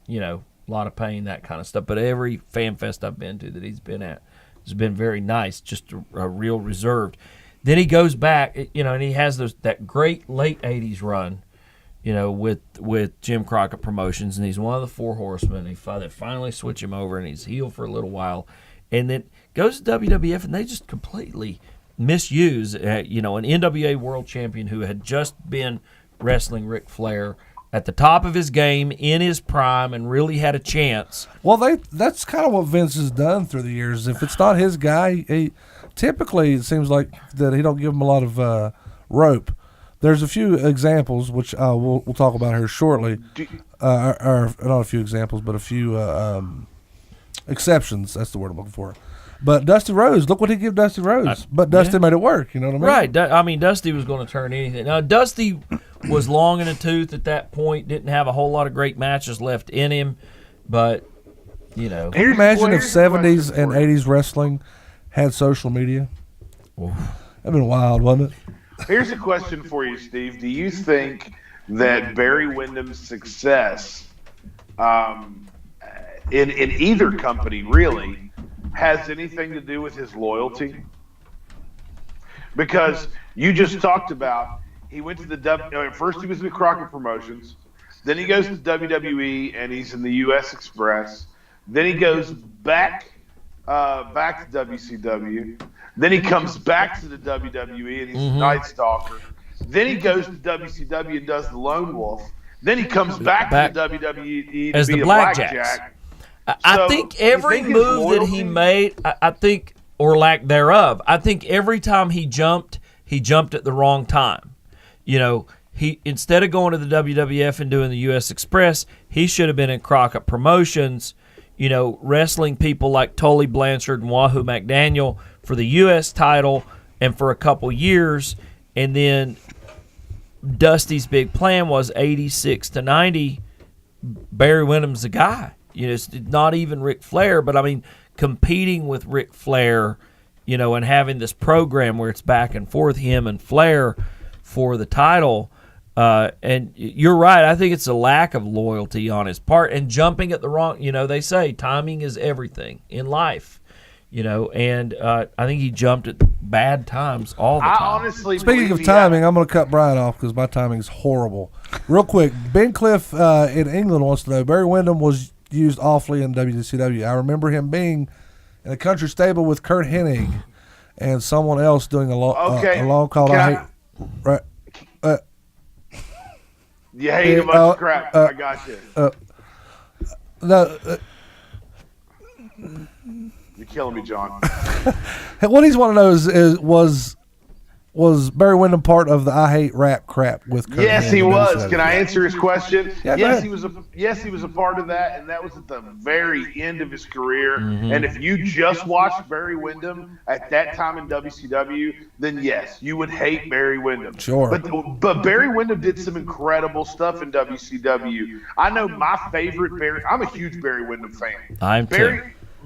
a lot of pain, that kind of stuff. But every fan fest I've been to that he's been at has been very nice, just a real reserved. Then he goes back, and he has that great late 80s run, with Jim Crockett Promotions, and he's one of the Four Horsemen. They finally switch him over, and he's heel for a little while. And then goes to WWF, and they just completely misuse, an NWA world champion who had just been wrestling Ric Flair at the top of his game, in his prime, and really had a chance. Well, that's kind of what Vince has done through the years. If it's not his guy, typically it seems like that he don't give him a lot of rope. There's a few examples, which we'll talk about here shortly. Or not a few examples, but a few exceptions. That's the word I'm looking for. But Dusty Rhodes, look what he gave Dusty Rhodes. But Dusty made it work, you know what I mean? Right. I mean, Dusty was going to turn anything. Now, Dusty was long in the tooth at that point, didn't have a whole lot of great matches left in him, but, Can you imagine if 70s and 80s wrestling had social media? That'd been wild, wasn't it? Here's a question for you, Steve. Do you think that Barry Windham's success in either company, really, has anything to do with his loyalty? Because you just talked about he went to the first he was in the Crockett Promotions, then he goes to WWE and he's in the U.S. Express, then he goes back to WCW, then he comes back to the WWE and he's a Night Stalker, then he goes to WCW and does the Lone Wolf, then he comes back to the WWE as to be the a Blackjack. I think every move that he made, I think, or lack thereof, I think every time he jumped at the wrong time. He instead of going to the WWF and doing the U.S. Express, he should have been in Crockett Promotions, wrestling people like Tully Blanchard and Wahoo McDaniel for the U.S. title and for a couple years. And then Dusty's big plan was 86 to 90, Barry Windham's the guy. It's not even Ric Flair, but I mean, competing with Ric Flair and having this program where it's back and forth, him and Flair for the title. And you're right. I think it's a lack of loyalty on his part and jumping at the wrong. They say timing is everything in life. And I think he jumped at bad times all the time. I honestly Speaking of timing, I'm going to cut Brian off because my timing is horrible. Real quick, Ben Cliff in England wants to know, Barry Windham was used awfully in WCW. I remember him being in a country stable with Kurt Hennig and someone else doing a long call. Right. You hate a bunch of crap. I got you. No. You're killing me, John. What he's want to know is was Barry Windham part of the I Hate Rap crap with Kurt Yes, Hennig he in was. WCW? Can I answer his question? Yeah, yes, he was a part of that, and that was at the very end of his career. Mm-hmm. And if you just watched Barry Windham at that time in WCW, then yes, you would hate Barry Windham. Sure. But Barry Windham did some incredible stuff in WCW. I know my favorite Barry. I'm a huge Barry Windham fan. I'm too.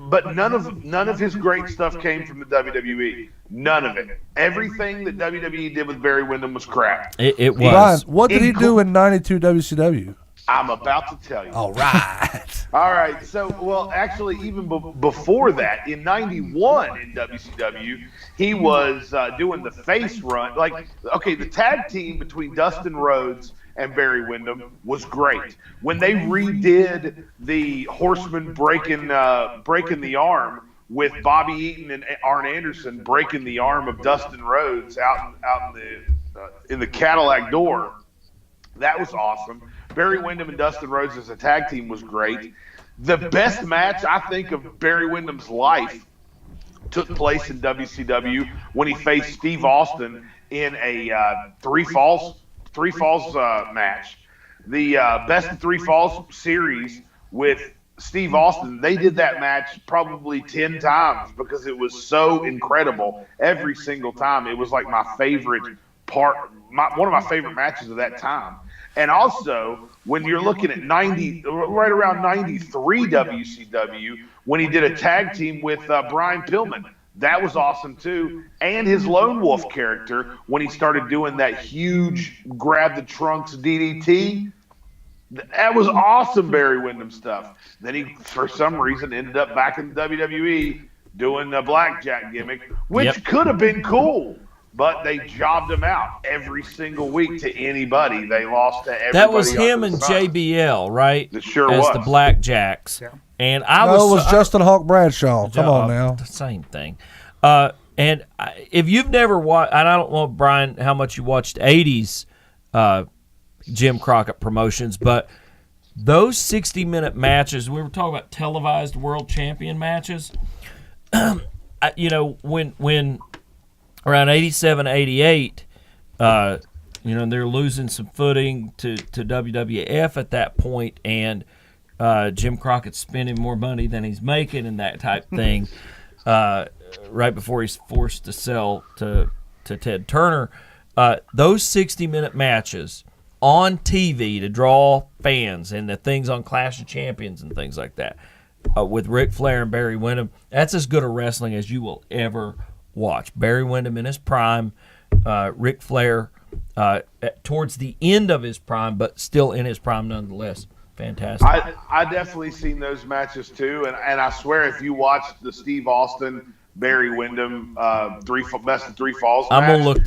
But none of his great stuff came from the WWE. None of it. Everything that WWE did with Barry Windham was crap. It was. Brian, what did he do in '92 WCW? I'm about to tell you. All right. All right. So, well, actually, even before that, in '91 in WCW, he was doing the face run. The tag team between Dustin Rhodes and Barry Windham was great. When they redid the Horseman breaking the arm with Bobby Eaton and Arn Anderson breaking the arm of Dustin Rhodes out in the Cadillac door, that was awesome. Barry Windham and Dustin Rhodes as a tag team was great. The best match, I think, of Barry Windham's life took place in WCW when he faced Steve Austin in a Three Falls match. The Best of Three Falls series with Steve Austin, they did that match probably 10 times because it was so incredible every single time. It was like my favorite one of my favorite matches of that time. And also, when you're looking at right around 93 WCW, when he did a tag team with Brian Pillman, that was awesome too. And his Lone Wolf character, when he started doing that huge grab the trunks DDT, that was awesome Barry Windham stuff. Then he, for some reason, ended up back in the WWE doing the blackjack gimmick, which could have been cool. But they jobbed him out every single week to anybody. They lost to everybody. That was him and JBL, right? It sure as was. the Blackjacks. Yeah. And it was Justin Hawk Bradshaw. Come on now. The same thing. And if you've never watched, and I don't know, Brian, how much you watched 80s Jim Crockett promotions, but those 60-minute matches, we were talking about televised world champion matches. When around 87, 88, they're losing some footing to WWF at that point, and Jim Crockett's spending more money than he's making and that type thing right before he's forced to sell to Ted Turner. Those 60-minute matches on TV to draw fans and the things on Clash of Champions and things like that with Ric Flair and Barry Windham, that's as good a wrestling as you will ever watch. Barry Windham in his prime, Ric Flair towards the end of his prime, but still in his prime nonetheless. Fantastic. I definitely seen those matches too, and I swear if you watch the Steve Austin Barry Wyndham best of three falls match, I'm gonna look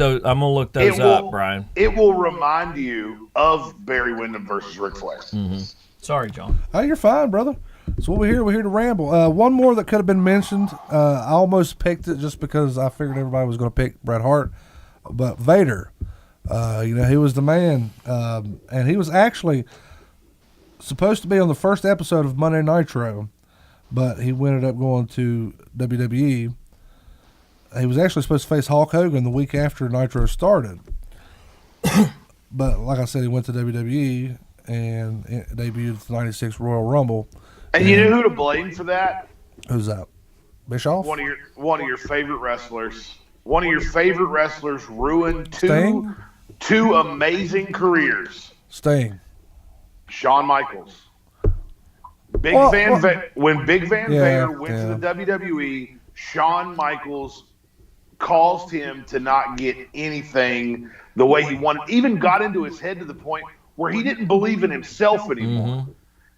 those up, Brian. It will remind you of Barry Windham versus Ric Flair. Mm-hmm. Sorry, John. Oh, you're fine, brother. That's what we're here. We're here to ramble. One more that could have been mentioned. I almost picked it just because I figured everybody was going to pick Bret Hart, but Vader. He was the man, and he was actually supposed to be on the first episode of Monday Nitro, but he ended up going to WWE. He was actually supposed to face Hulk Hogan the week after Nitro started, but like I said, he went to WWE and debuted at the '96 Royal Rumble. And you know who to blame for that? Who's that? Bischoff? One of your favorite wrestlers. One of your favorite wrestlers ruined two amazing careers. Sting. Shawn Michaels. When Big Van Vader went to the WWE, Shawn Michaels caused him to not get anything the way he wanted. Even got into his head to the point where he didn't believe in himself anymore.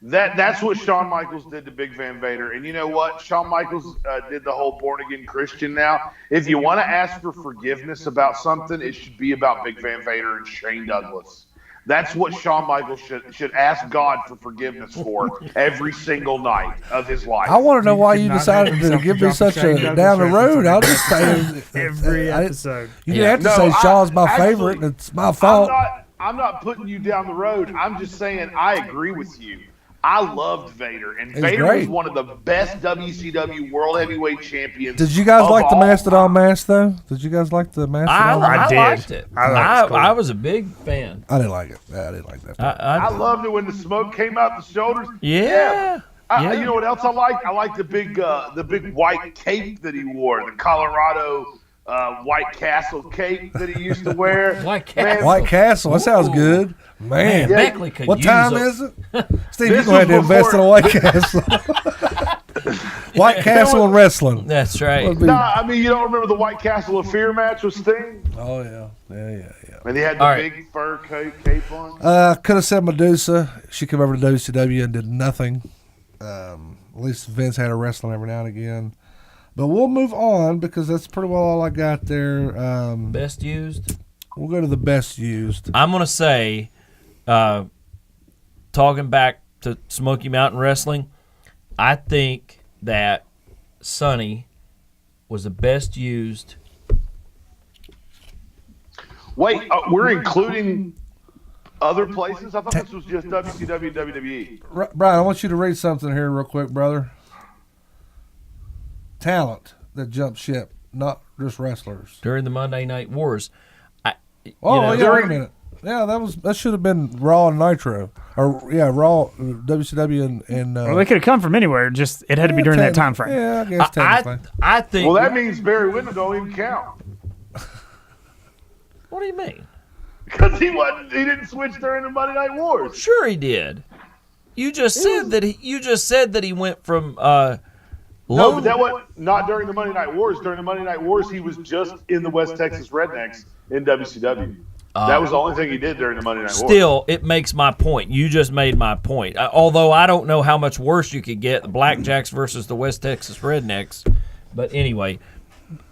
That's what Shawn Michaels did to Big Van Vader. And you know what? Shawn Michaels did the whole born-again Christian now. If you want to ask for forgiveness about something, it should be about Big Van Vader and Shane Douglas. That's what Shawn Michaels should ask God for forgiveness for every single night of his life. I want to know why you cannot decided help to yourself give to me jump such to Shane a Douglas down the reference road. I'll just say every episode. You didn't have to say Shaw's my favorite. And it's my fault. I'm not putting you down the road. I'm just saying I agree with you. I loved Vader, and Vader was one of the best WCW World Heavyweight Champions. Did you guys like the Mastodon mask, though? Did you guys like the Mastodon mask? I liked it. I was a big fan. I didn't like it. I didn't like that. I loved it when the smoke came out the shoulders. Yeah. You know what else I liked? I liked the big white cape that he wore, the Colorado White Castle cape that he used to wear. White Castle. White Castle. That sounds good. Man, Beckley could what use time is it? Steve, you're going to have to invest in a White Castle. White Castle and wrestling. That's right. No, I mean, you don't remember the White Castle of Fear match with Sting? Oh, yeah. Yeah. And he had the big fur cape on? Could have said Medusa. She came over to WCW and did nothing. At least Vince had her wrestling every now and again. But we'll move on because that's pretty well all I got there. Best used? We'll go to the best used. I'm going to say, talking back to Smoky Mountain Wrestling, I think that Sonny was the best used. Wait, we're including other places? I thought this was just WCW, WWE. Brian, I want you to read something here real quick, brother. Talent that jumped ship, not just wrestlers. During the Monday Night Wars. Wait a minute. Yeah, that should have been Raw and Nitro. Raw, WCW and well, they could have come from anywhere. Just it had to be during that time frame. Yeah, I guess technically. I think. Well, that means Barry Windham don't even count. What do you mean? Because he didn't switch during the Monday Night Wars. Sure, he did. You just said that he went from. No, but that was not during the Monday Night Wars. During the Monday Night Wars, he was just in the West Texas Rednecks in WCW. That was the only thing he did during the Monday Night Wars. Still, it makes my point. You just made my point. Although I don't know how much worse you could get, the Blackjacks versus the West Texas Rednecks. But anyway.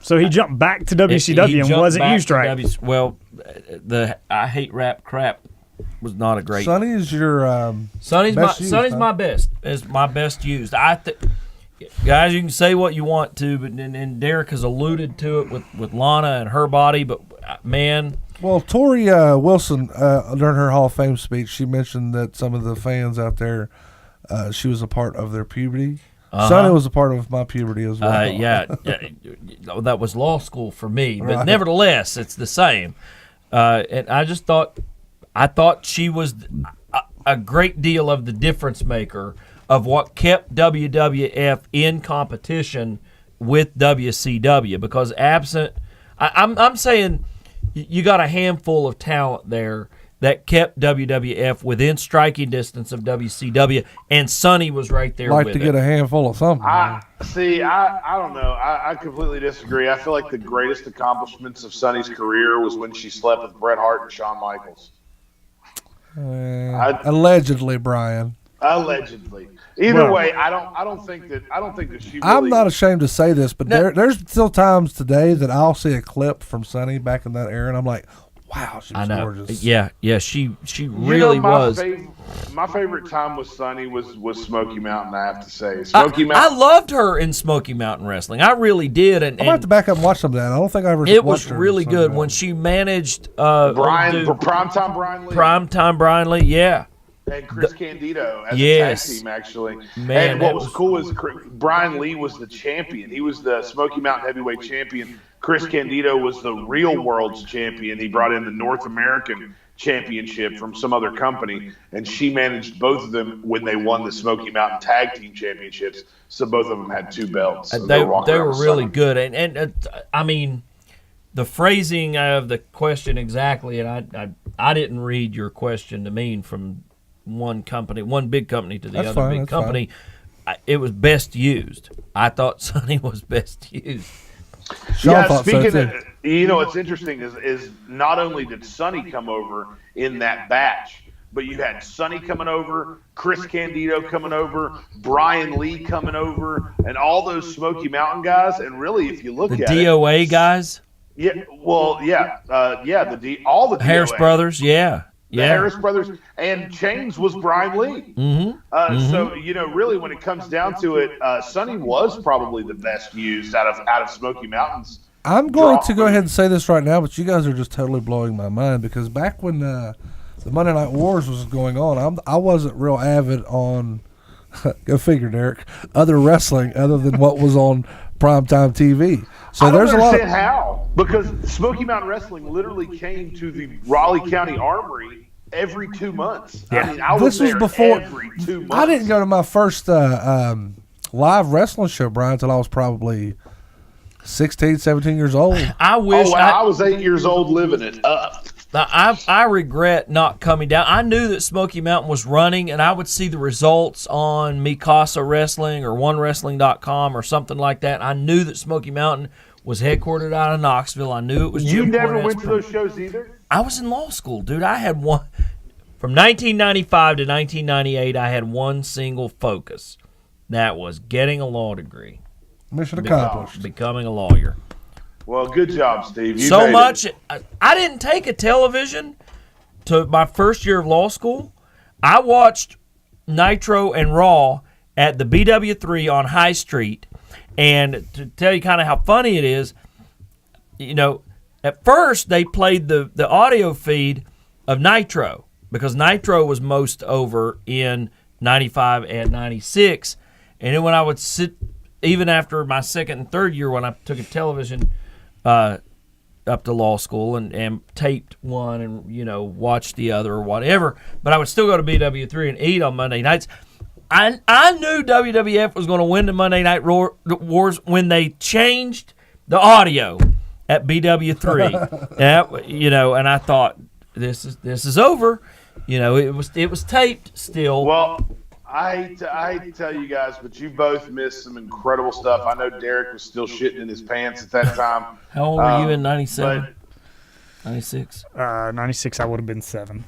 So he jumped back to WCW and wasn't used right. Well, the I Hate Rap crap was not a great. Sonny is your Sonny's best used, Sonny's my best. Is my best used. Guys, you can say what you want to, but and Derek has alluded to it with Lana and her body, but man. Well, Tori Wilson, during her Hall of Fame speech, she mentioned that some of the fans out there, she was a part of their puberty. Sonny was a part of my puberty as well. That was law school for me, but nevertheless, it's the same. And I thought she was a great deal of the difference maker of what kept WWF in competition with WCW, because absent, I'm saying you got a handful of talent there that kept WWF within striking distance of WCW, and Sonny was right there with it. Like to get a handful of something. I don't know. I completely disagree. I feel like the greatest accomplishments of Sonny's career was when she slept with Bret Hart and Shawn Michaels. Allegedly, Brian. Allegedly. Either way, I don't think that she. Really, I'm not ashamed to say this, but there's still times today that I'll see a clip from Sonny back in that era, and I'm like, wow, she was gorgeous. Yeah, she really was. My favorite time with Sonny was Smoky Mountain. I have to say, Smoky Mountain. I loved her in Smoky Mountain Wrestling. I really did. And I'm gonna have to back up and watch some of that. I don't think I ever. It was really good when she managed Primetime Brian Lee. Primetime Brian Lee, yeah. And Chris Candido as a tag team, actually. Man, and what was cool is Brian Lee was the champion. He was the Smoky Mountain Heavyweight Champion. Chris Candido was the real world's champion. He brought in the North American Championship from some other company, and she managed both of them when they won the Smoky Mountain Tag Team Championships. So both of them had 2 belts. So they were really good. And I mean, the phrasing of the question exactly, and I didn't read your question to mean from one big company to the other big company. It was best used. I thought Sonny was best used. Sean thought so speaking too. of, what's interesting is not only did Sonny come over in that batch, but you had Sonny coming over, Chris Candido coming over, Brian Lee coming over, and all those Smoky Mountain guys. And really, if you look The at DOA guys, all the Harris DOA. brothers, yeah. The Harris brothers, and Chains was Brian Lee. So really, when it comes down to it, Sonny was probably the best used out of Smoky Mountains. I'm going to go ahead and say this right now, but you guys are just totally blowing my mind because back when the Monday Night Wars was going on, I wasn't real avid on, go figure, Derek, other wrestling other than what was on primetime TV. So I don't there's a lot understand how, because Smoky Mountain Wrestling literally came to the Raleigh County Armory every 2 months. Yeah. I mean, I was there before every 2 months. I didn't go to my first live wrestling show, Brian, until I was probably 16, 17 years old. I wish I was 8 years old living it up. I regret not coming down. I knew that Smoky Mountain was running, and I would see the results on Mikasa Wrestling or OneWrestling.com or something like that. I knew that Smoky Mountain was headquartered out of Knoxville. I knew it was You Jim never Cornette's went to those shows either? I was in law school, dude. I had one from 1995 to 1998. I had one single focus. That was getting a law degree. Mission accomplished. Becoming a lawyer. Well, good job, Steve. You So made much. it. I didn't take a television to my first year of law school. I watched Nitro and Raw at the BW3 on High Street. And to tell you kind of how funny it is, at first they played the audio feed of Nitro because Nitro was most over in 95 and 96. And then when I would sit, even after my second and third year when I took a television up to law school and taped one and, watched the other or whatever, but I would still go to BW3 and eat on Monday nights. I knew WWF was going to win the Monday Night Wars when they changed the audio at BW3. And I thought this is over. It was taped still. Well, I hate to tell you guys, but you both missed some incredible stuff. I know Derek was still shitting in his pants at that time. How old were you in 97? 96? 96, I would have been 7.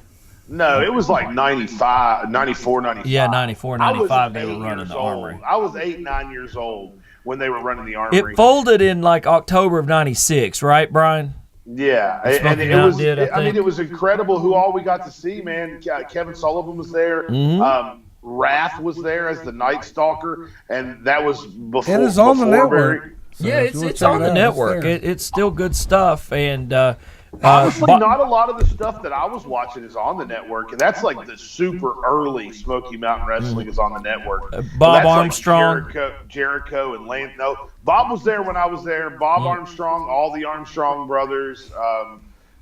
No, it was like 95, 94, 95. Yeah, 94, 95 they were running the Armory. I was 8, 9 years old when they were running the Armory. It folded in like October of 96, right, Brian? Yeah, and it was. It was incredible who all we got to see, man. Kevin Sullivan was there. Wrath was there as the Night Stalker, and that was before. It is on the network. Yeah, it's on the network. It's still good stuff, and honestly, not a lot of the stuff that I was watching is on the network, and that's like the super early Smoky Mountain Wrestling is on the network. Bob Armstrong, like Jericho, and Lance. No, Bob was there when I was there. Bob Armstrong, all the Armstrong brothers,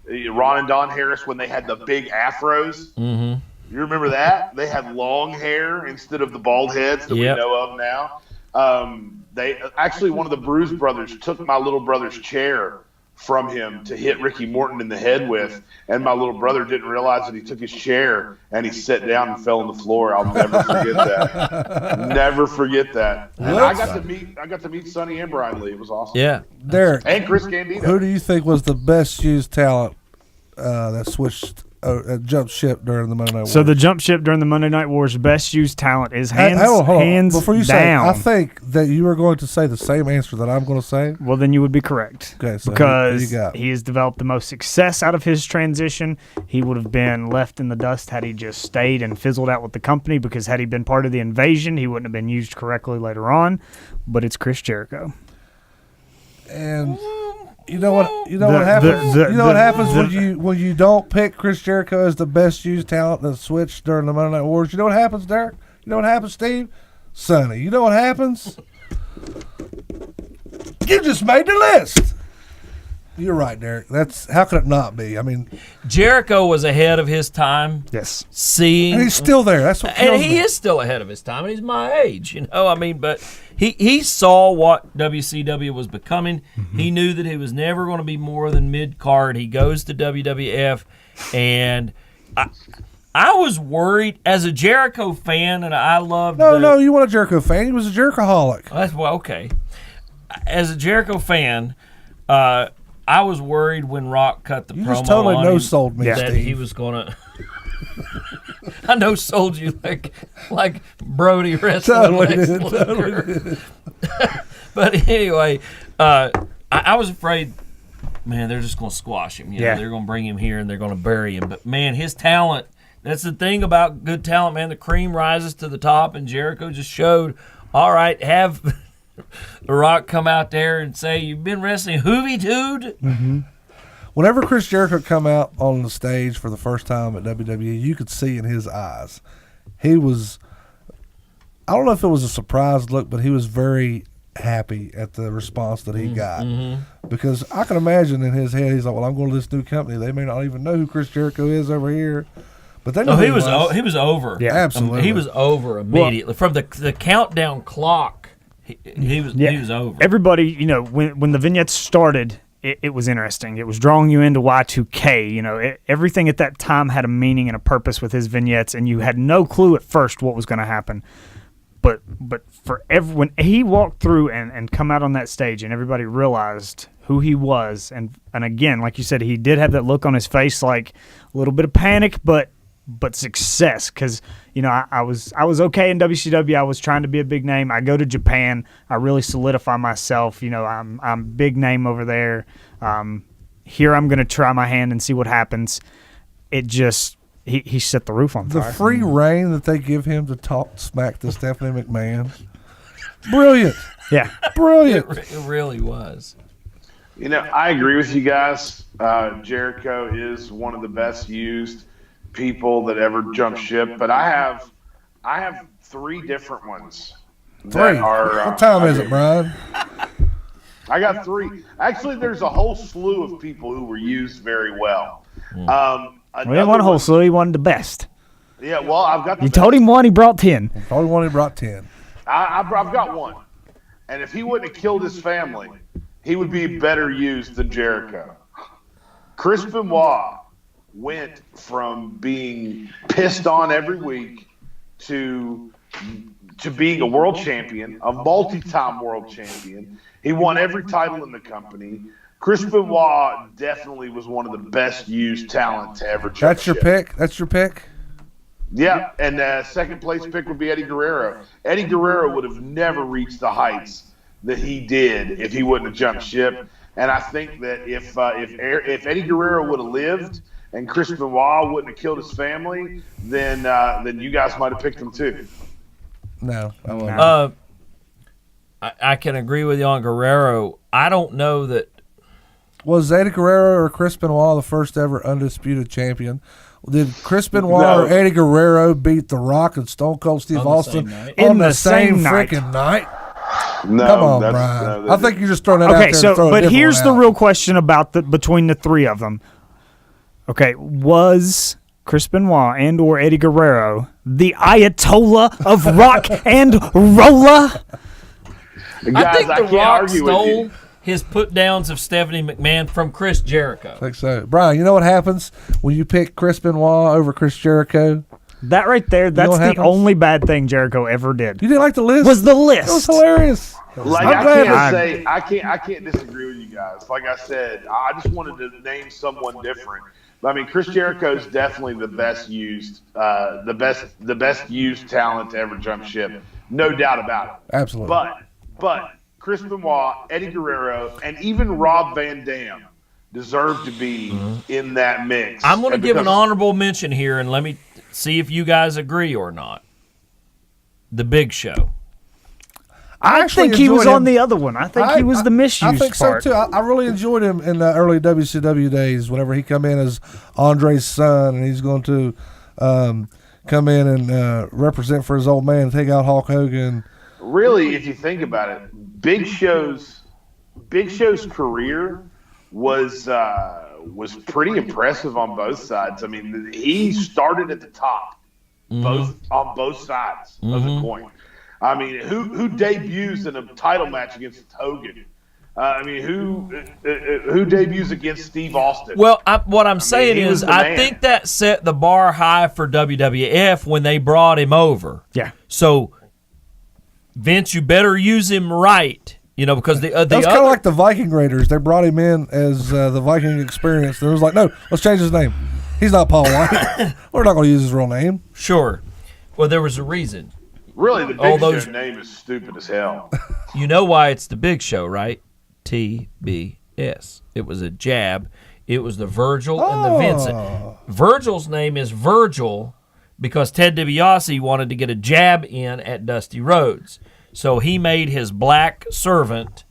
Ron and Don Harris when they had the big afros. Mm-hmm. You remember that? They had long hair instead of the bald heads that we know of now. They actually, one of the Bruise brothers took my little brother's chair from him to hit Ricky Morton in the head with, and my little brother didn't realize that he took his chair and he sat down and fell on the floor. I'll never forget that. Never forget that. And I got to meet Sonny and Brian Lee. It was awesome. Yeah, Derek and Chris Candido. Who do you think was the best used talent that switched? Jump ship during the Monday Night Wars. So the jump ship during the Monday Night Wars best used talent is hands Before you down. Say, I think that you are going to say the same answer that I'm going to say. Well, then you would be correct. Okay, so because he has developed the most success out of his transition. He would have been left in the dust had he just stayed and fizzled out with the company, because had he been part of the invasion, he wouldn't have been used correctly later on. But it's Chris Jericho. And you know what happens. What happens when you don't pick Chris Jericho as the best used talent that switched during the Monday Night Wars. You know what happens, Derek? You know what happens, Steve? Sonny. You know what happens? You just made the list. You're right, Derek. That's how could it not be? I mean, Jericho was ahead of his time. Yes, seeing, and he's still there. That's what. And he is still ahead of his time, and he's my age. But he saw what WCW was becoming. Mm-hmm. He knew that he was never going to be more than mid card. He goes to WWF, and I was worried as a Jericho fan, and I loved. No, you weren't a Jericho fan. He was a Jerichoholic. That's okay. As a Jericho fan, I was worried when Rock cut the You promo just totally on no-sold me, that Steve. he was going to. I no-sold you like Brody wrestling. Totally did. But anyway, I was afraid, man, they're just going to squash him. You know, they're going to bring him here and they're going to bury him. But, man, his talent, that's the thing about good talent, man. The cream rises to the top, and Jericho just showed, all right, have The Rock come out there and say, you've been wrestling Hoovy Dude? Mm-hmm. Whenever Chris Jericho come out on the stage for the first time at WWE, you could see in his eyes, he was, I don't know if it was a surprised look, but he was very happy at the response that he got. Because I can imagine in his head, he's like, well, I'm going to this new company. They may not even know who Chris Jericho is over here. But they know he was over. Yeah, absolutely. He was over immediately. From the countdown clock, he was over. Everybody, you know, when the vignettes started, it was interesting. It was drawing you into Y2K. You know, everything at that time had a meaning and a purpose with his vignettes, and you had no clue at first what was going to happen. But when he walked through and come out on that stage, and everybody realized who he was, and again, like you said, he did have that look on his face, like a little bit of panic, but success, because you know I was okay in WCW. I was trying to be a big name. I go to Japan, I really solidify myself. You know, I'm big name over there. Here I'm going to try my hand and see what happens. It just he set the roof on fire. The free reign that they give him to talk smack to Stephanie McMahon, brilliant. Yeah, brilliant. It really was. You know, I agree with you guys. Jericho is one of the best used people that ever jumped ship, but I have three different ones. Three. What time is it, Brian? I got three. Actually, there's a whole slew of people who were used very well. We didn't want a whole slew. He wanted the best. Yeah, well, I've got. You told him one, he brought 10. Told him one, he brought 10. I've got one, and if he wouldn't have killed his family, he would be better used than Jericho. Chris Benoit went from being pissed on every week to being a world champion, a multi-time world champion. He won every title in the company. Chris Benoit definitely was one of the best used talent to ever jump That's your ship. pick? That's your pick? Yeah, and second place pick would be Eddie Guerrero. Eddie Guerrero would have never reached the heights that he did if he wouldn't have jumped ship. And I think that if Eddie Guerrero would have lived and Chris Benoit wouldn't have killed his family, then you guys might have picked him too. No, I won't. I can agree with you on Guerrero. I don't know that. Was Eddie Guerrero or Chris Benoit the first ever undisputed champion? Did Chris Benoit or Eddie Guerrero beat The Rock and Stone Cold Steve Austin on the same freaking night? No, come on, Brian. I think you're just throwing that out there. Okay, so but here's the real question about between the three of them. Okay, was Chris Benoit and or Eddie Guerrero the Ayatollah of rock and rolla? I think The Rock stole his put-downs of Stephanie McMahon from Chris Jericho. I think so. Brian, you know what happens when you pick Chris Benoit over Chris Jericho? That right there, that's the only bad thing Jericho ever did. You didn't like the list? Was the list. It was hilarious. Like I can't disagree with you guys. Like I said, I just wanted to name someone different. I mean, Chris Jericho is definitely the best used, the best used talent to ever jump ship, no doubt about it. Absolutely. But Chris Benoit, Eddie Guerrero, and even Rob Van Dam deserve to be in that mix. I'm going to give an honorable mention here, and let me see if you guys agree or not. The Big Show. I think he was on the other one. I think he was the misused I think part. so, too. I really enjoyed him in the early WCW days whenever he come in as Andre's son, and he's going to come in and represent for his old man and take out Hulk Hogan. Really, if you think about it, Big Show's career was pretty impressive on both sides. I mean, he started at the top, on both sides of the coin. I mean, who debuts in a title match against Hogan? I mean, who debuts against Steve Austin? Well, what I'm saying is, I think that set the bar high for WWF when they brought him over. Yeah. So, Vince, you better use him right Because the That's kind of like the Viking Raiders. They brought him in as the Viking experience. And it was like, no, let's change his name. He's not Paul White. We're not going to use his real name. Sure. Well, there was a reason. Really, the Big Show name is stupid as hell. You know why it's the Big Show, right? TBS. It was a jab. It was the Virgil and the Vincent. Virgil's name is Virgil because Ted DiBiase wanted to get a jab in at Dusty Rhodes. So he made his black servant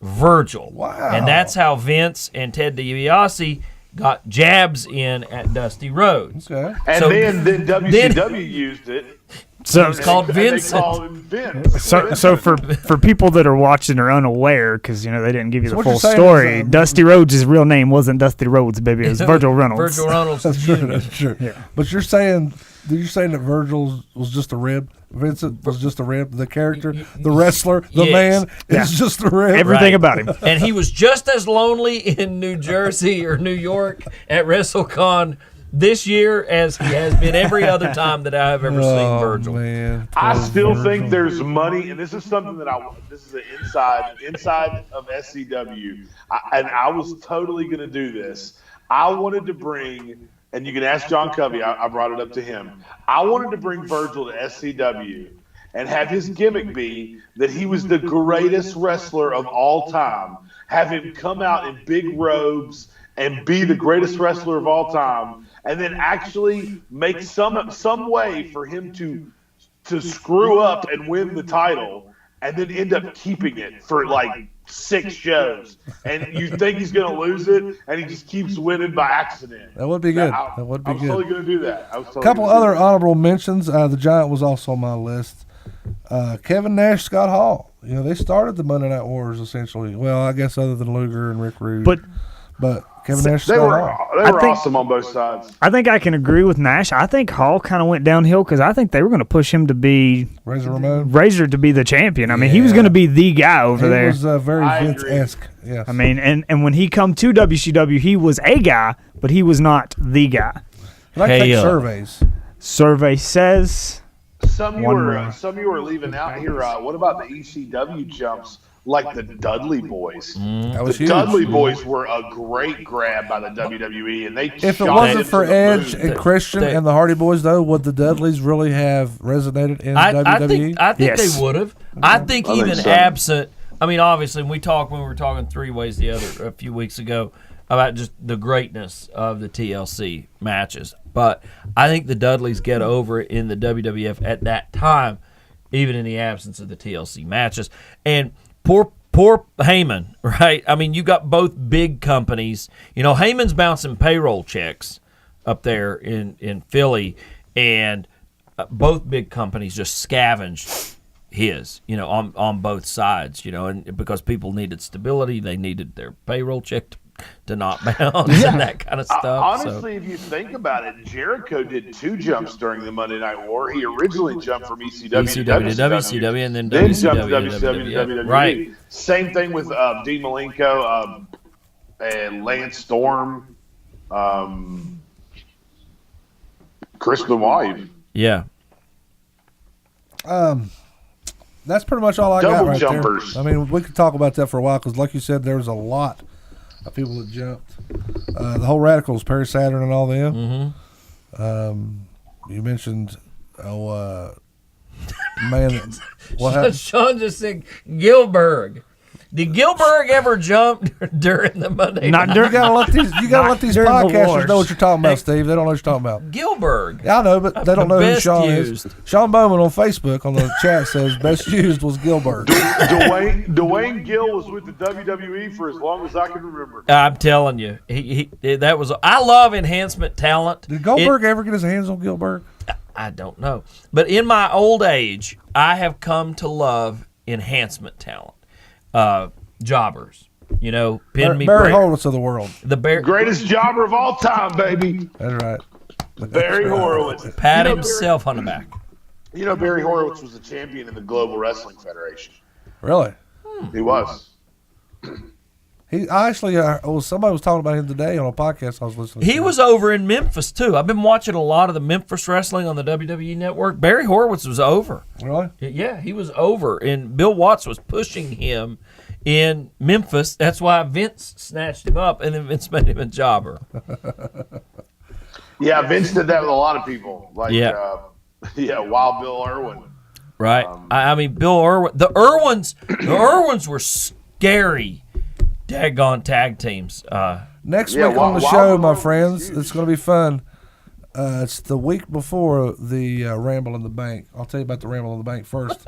Virgil. Wow. And that's how Vince and Ted DiBiase got jabs in at Dusty Rhodes. Okay. And then WCW used it. So it's called Vincent. They called him Vince. So for people that are watching or unaware, because they didn't give you the what full you're saying story, is, Dusty Rhodes' real name wasn't Dusty Rhodes, baby. It was Virgil Reynolds. Virgil Reynolds. That's true. That's true. Yeah. But you're saying that Virgil was just a rib? Vincent was just a rib? The character, the wrestler, the Yes. man is just a rib? Everything about him. And he was just as lonely in New Jersey or New York at WrestleCon this year as he has been every other time that I have ever seen Virgil. Man. I still think there's money, and this is something that this is an inside of SCW, and I was totally going to do this. I wanted to bring, and you can ask John Covey, I brought it up to him. I wanted to bring Virgil to SCW and have his gimmick be that he was the greatest wrestler of all time, have him come out in big robes and be the greatest wrestler of all time, and then actually make some way for him to screw up and win the title, and then end up keeping it for like 6 shows. And you think he's going to lose it, and he just keeps winning by accident. That would be good. That would be I was good. totally going to do that. A couple other honorable mentions. The Giant was also on my list. Kevin Nash, Scott Hall. They started the Monday Night Wars essentially. Well, I guess other than Luger and Rick Rude. But Kevin Nash, They Scott were Hall. awesome on both sides. I think I can agree with Nash. I think Hall kind of went downhill because I think they were going to push him to be Razor to be the champion. I mean, he was going to be the guy over there. He was very Vince-esque. Yes. I mean, and when he come to WCW, he was a guy, but he was not the guy. But I take surveys. Survey says Some of you are leaving out here. What about the ECW jumps? Like the Dudley Boys. That was the huge. Dudley Boys were a great grab by the WWE, and they if it wasn't for Edge and Christian and the Hardy Boys, though, would the Dudleys really have resonated in WWE? I think they would have. I think even absent. I mean, obviously, when we were talking 3 Ways the Other a few weeks ago about just the greatness of the TLC matches, but I think the Dudleys get over in the WWF at that time, even in the absence of the TLC matches. And Poor Heyman, right? I mean, you got both big companies. Heyman's bouncing payroll checks up there in Philly, and both big companies just scavenged his, on both sides, and because people needed stability, they needed their payroll check to not bounce and that kind of stuff. Honestly, if you think about it, Jericho did 2 jumps during the Monday Night War. He originally jumped from ECW to WCW, and then jumped WCW to WWE. Right. Same thing with Dean Malenko and Lance Storm, Chris Benoit. Yeah. That's pretty much all I got right jumpers. there. I mean, we could talk about that for a while because, like you said, there was a lot of people that jumped. The whole Radicals, Perry Saturn and all them. Mm-hmm. You mentioned, man, what happened? Sean just said Gilbert. Did Gilbert ever jump during the Monday night? You gotta let these podcasters know what you're talking about, Steve. They don't know what you're talking about. Gilbert. Yeah, I know, but they don't know who Sean used. is. Sean Bowman on Facebook on the chat says best used was Gilbert. Dwayne Gill was with the WWE for as long as I can remember. I'm telling you, that was. I love enhancement talent. Did Goldberg ever get his hands on Gilbert? I don't know, but in my old age, I have come to love enhancement talent. Jobbers, pin me. Barry Horowitz of the world. Greatest jobber of all time, baby. That's right. Barry Horowitz. Pat himself on the back. Barry Horowitz was a champion in the Global Wrestling Federation. Really? He was. Somebody was talking about him today on a podcast I was listening to. He was over in Memphis, too. I've been watching a lot of the Memphis wrestling on the WWE Network. Barry Horowitz was over. Really? Yeah, he was over. And Bill Watts was pushing him in Memphis. That's why Vince snatched him up, and then Vince made him a jobber. Yeah, Vince did that with a lot of people. Like, Wild Bill Irwin. Right. I mean, Bill Irwin. The Irwins were scary daggone tag teams. Next week on the show, my friends, it's going to be fun. It's the week before the Ramble in the Bank. I'll tell you about the Ramble in the Bank first.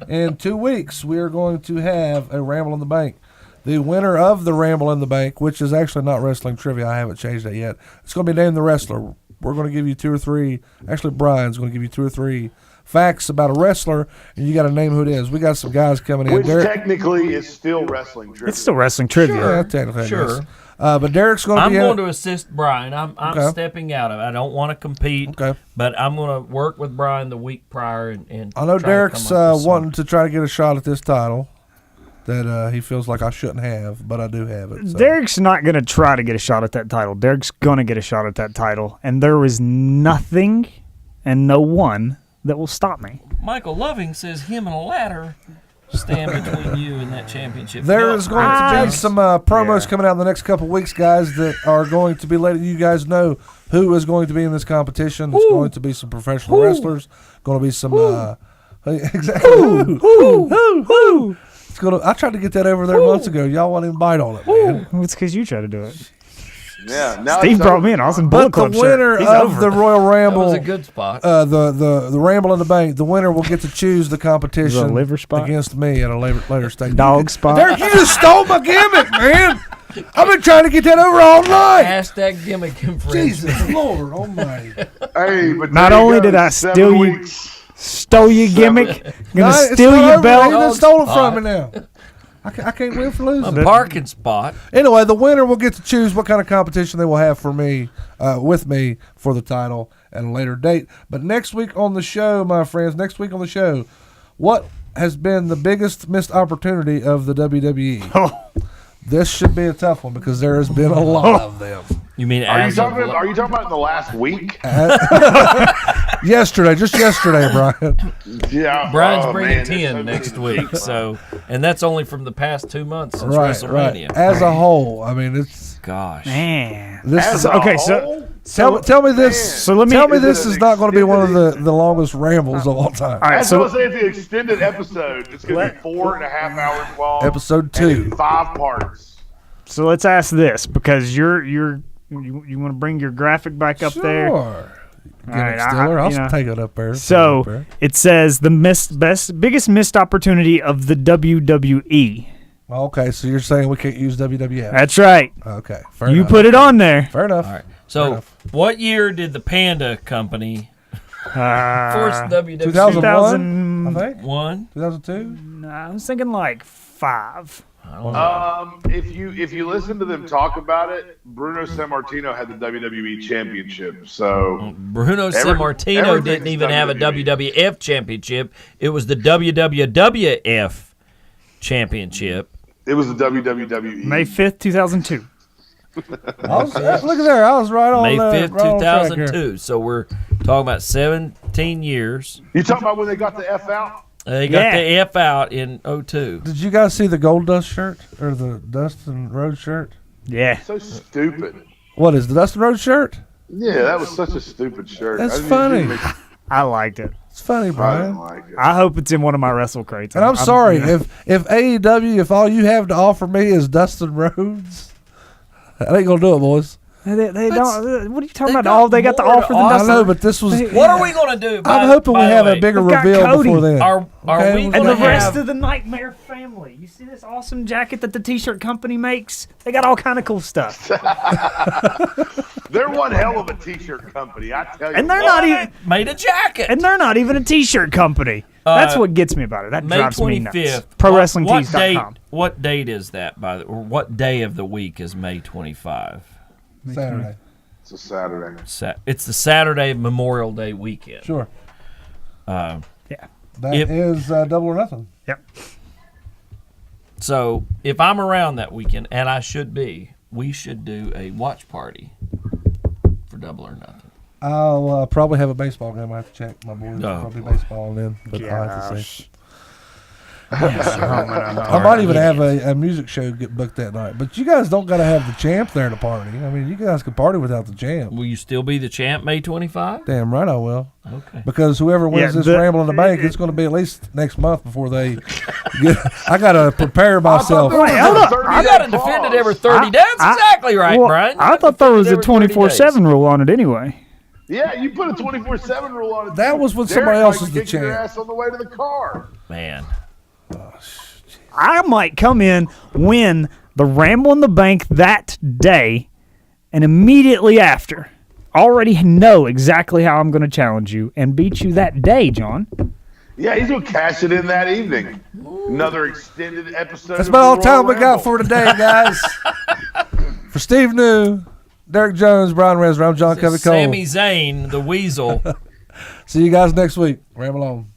In 2 weeks, we are going to have a Ramble in the Bank. The winner of the Ramble in the Bank, which is actually not wrestling trivia, I haven't changed that yet. It's going to be named the wrestler. We're going to give you 2 or 3. Actually, Brian's going to give you 2 or 3 facts about a wrestler, and you got to name who it is. We got some guys coming in. Which technically is still wrestling trivia. It's still wrestling trivia. Yeah, technically. Sure. But Derek's going to be. I'm going to assist Brian. I'm stepping out of it. I don't want to compete. Okay. But I'm going to work with Brian the week prior and I know try to Derek's come up with wanting to try to get a shot at this title that he feels like I shouldn't have, but I do have it. So. Derek's not going to try to get a shot at that title. Derek's going to get a shot at that title, and there is nothing and no one that will stop me. Michael Loving says him and a ladder stand between you and that championship. There is going to be some promos coming out in the next couple of weeks, guys, that are going to be letting you guys know who is going to be in this competition. It's going to be some professional wrestlers. Going to be some exactly. It's going to. I tried to get that over there months ago. Y'all won't even bite on it, man. Well, it's because you tried to do it. Yeah, now Steve brought me an awesome Bullet Club But the winner shirt. of the Royal Ramble, That was a good spot. the Ramble in the Bank, the winner will get to choose the competition liver spot? against me at a later stage. Dog spot. Derek, you just stole my gimmick, man. I've been trying to get that over all night. Hashtag gimmick infringement. Jesus Lord Almighty. Hey, but Not there you only go, did I 7 steal you, weeks. stole your gimmick, gonna It's steal not your over. belt. He done stole it from me now. I can't win for losing. A parking spot. Anyway, the winner will get to choose what kind of competition they will have for me, with me for the title at a later date. But next week on the show, my friends, what has been the biggest missed opportunity of the WWE? Oh. This should be a tough one because there has been a lot of them. You mean Are you talking about in the last week? Just yesterday, Brian. Yeah. Brian's bringing man, 10 next week, and that's only from the past 2 months since Right. WrestleMania. As a whole, I mean, it's Gosh. Man. this. As Is, a okay, whole? tell me this. So let me. Tell me Is it this an is not going to be one of extended- the longest rambles of all time. All right, That's what so I'm saying. It's an extended episode. It's going to be 4.5 hours long. Episode and in 2. 5 parts. so let's ask this because you want to bring your graphic back up there. Sure. Get All right, it, Stiller. I'll you know. take it up there. So it says the biggest missed opportunity of the WWE. Okay, so you're saying we can't use WWF? That's right. Okay, fair You enough. put it on there. Fair enough. All right. So, what year did the Panda Company force WWE? 2001, I 2000. think. 2002. I was thinking like 5. If you listen to them talk about it, Bruno Sammartino had the WWE Championship. So Bruno Sammartino everything's didn't even have a WWE. WWF Championship. It was the WWF Championship. it was the WWE. May 5th, 2002. Look at there. I was right on. May 5th, right on track here. 2002. So we're talking about 17 years. You talking about when they got the F out? They got the F out in 02. Did you guys see the Gold Dust shirt or the Dustin Rhodes shirt? Yeah. So stupid. What is the Dustin Rhodes shirt? Yeah, that was such a stupid shirt. That's I mean, funny. it didn't make- I liked it. It's funny, I Brian. didn't like it. I hope it's in one of my wrestle crates. And I'm sorry you know. if AEW, if all you have to offer me is Dustin Rhodes, that ain't gonna do it, boys. They don't. What are you talking they about? got All they got to more to offer than offer. I Dustin. know, but this was. What are we going to do? I'm hoping we have a bigger We've got reveal Cody. before then. Are Okay, we we'll going And to the rest have of the Nightmare family. You see this awesome jacket that the T-shirt company makes? They got all kind of cool stuff. They're one hell of a T-shirt company, I tell you. And they're what. not even. made a jacket? And they're not even a T-shirt company. That's what gets me about it. That May drives me 25th. nuts. ProWrestlingTees.com. What date is that? Or what day of the week is May 25? Saturday. It's a Saturday. It's the Saturday Memorial Day weekend. Sure. Uh, Yeah. That is Double or Nothing. Yep. So if I'm around that weekend, and I should be, we should do a watch party for Double or Nothing. I'll probably have a baseball game. I have to check my board. Oh, Probably boy. baseball then, but I'll have to see. I I might even have a music show get booked that night. But you guys don't got to have the champ there to party. I mean, you guys can party without the champ. Will you still be the champ May 25? Damn right I will. Okay. Because whoever wins this Ramble in the Bank, it's going to be at least next month before they get. I got to prepare myself. I got to defend it every 30 days. That's exactly right, Brian. I thought there was a 24/7 rule on it anyway. Yeah, you put a 24/7 rule on it. That was when somebody else was the champ. Your ass on the way to the car. Man. I might come in, win the Ramble in the Bank that day, and immediately after, already know exactly how I'm going to challenge you and beat you that day, John. Yeah, he's going to cash it in that evening. Another extended episode. That's about all the time we got for today, guys. For Steve New, Derek Jones, Brian Resner, I'm John Covey Cole. Sami Zayn, the Weasel. See you guys next week. Ramble on.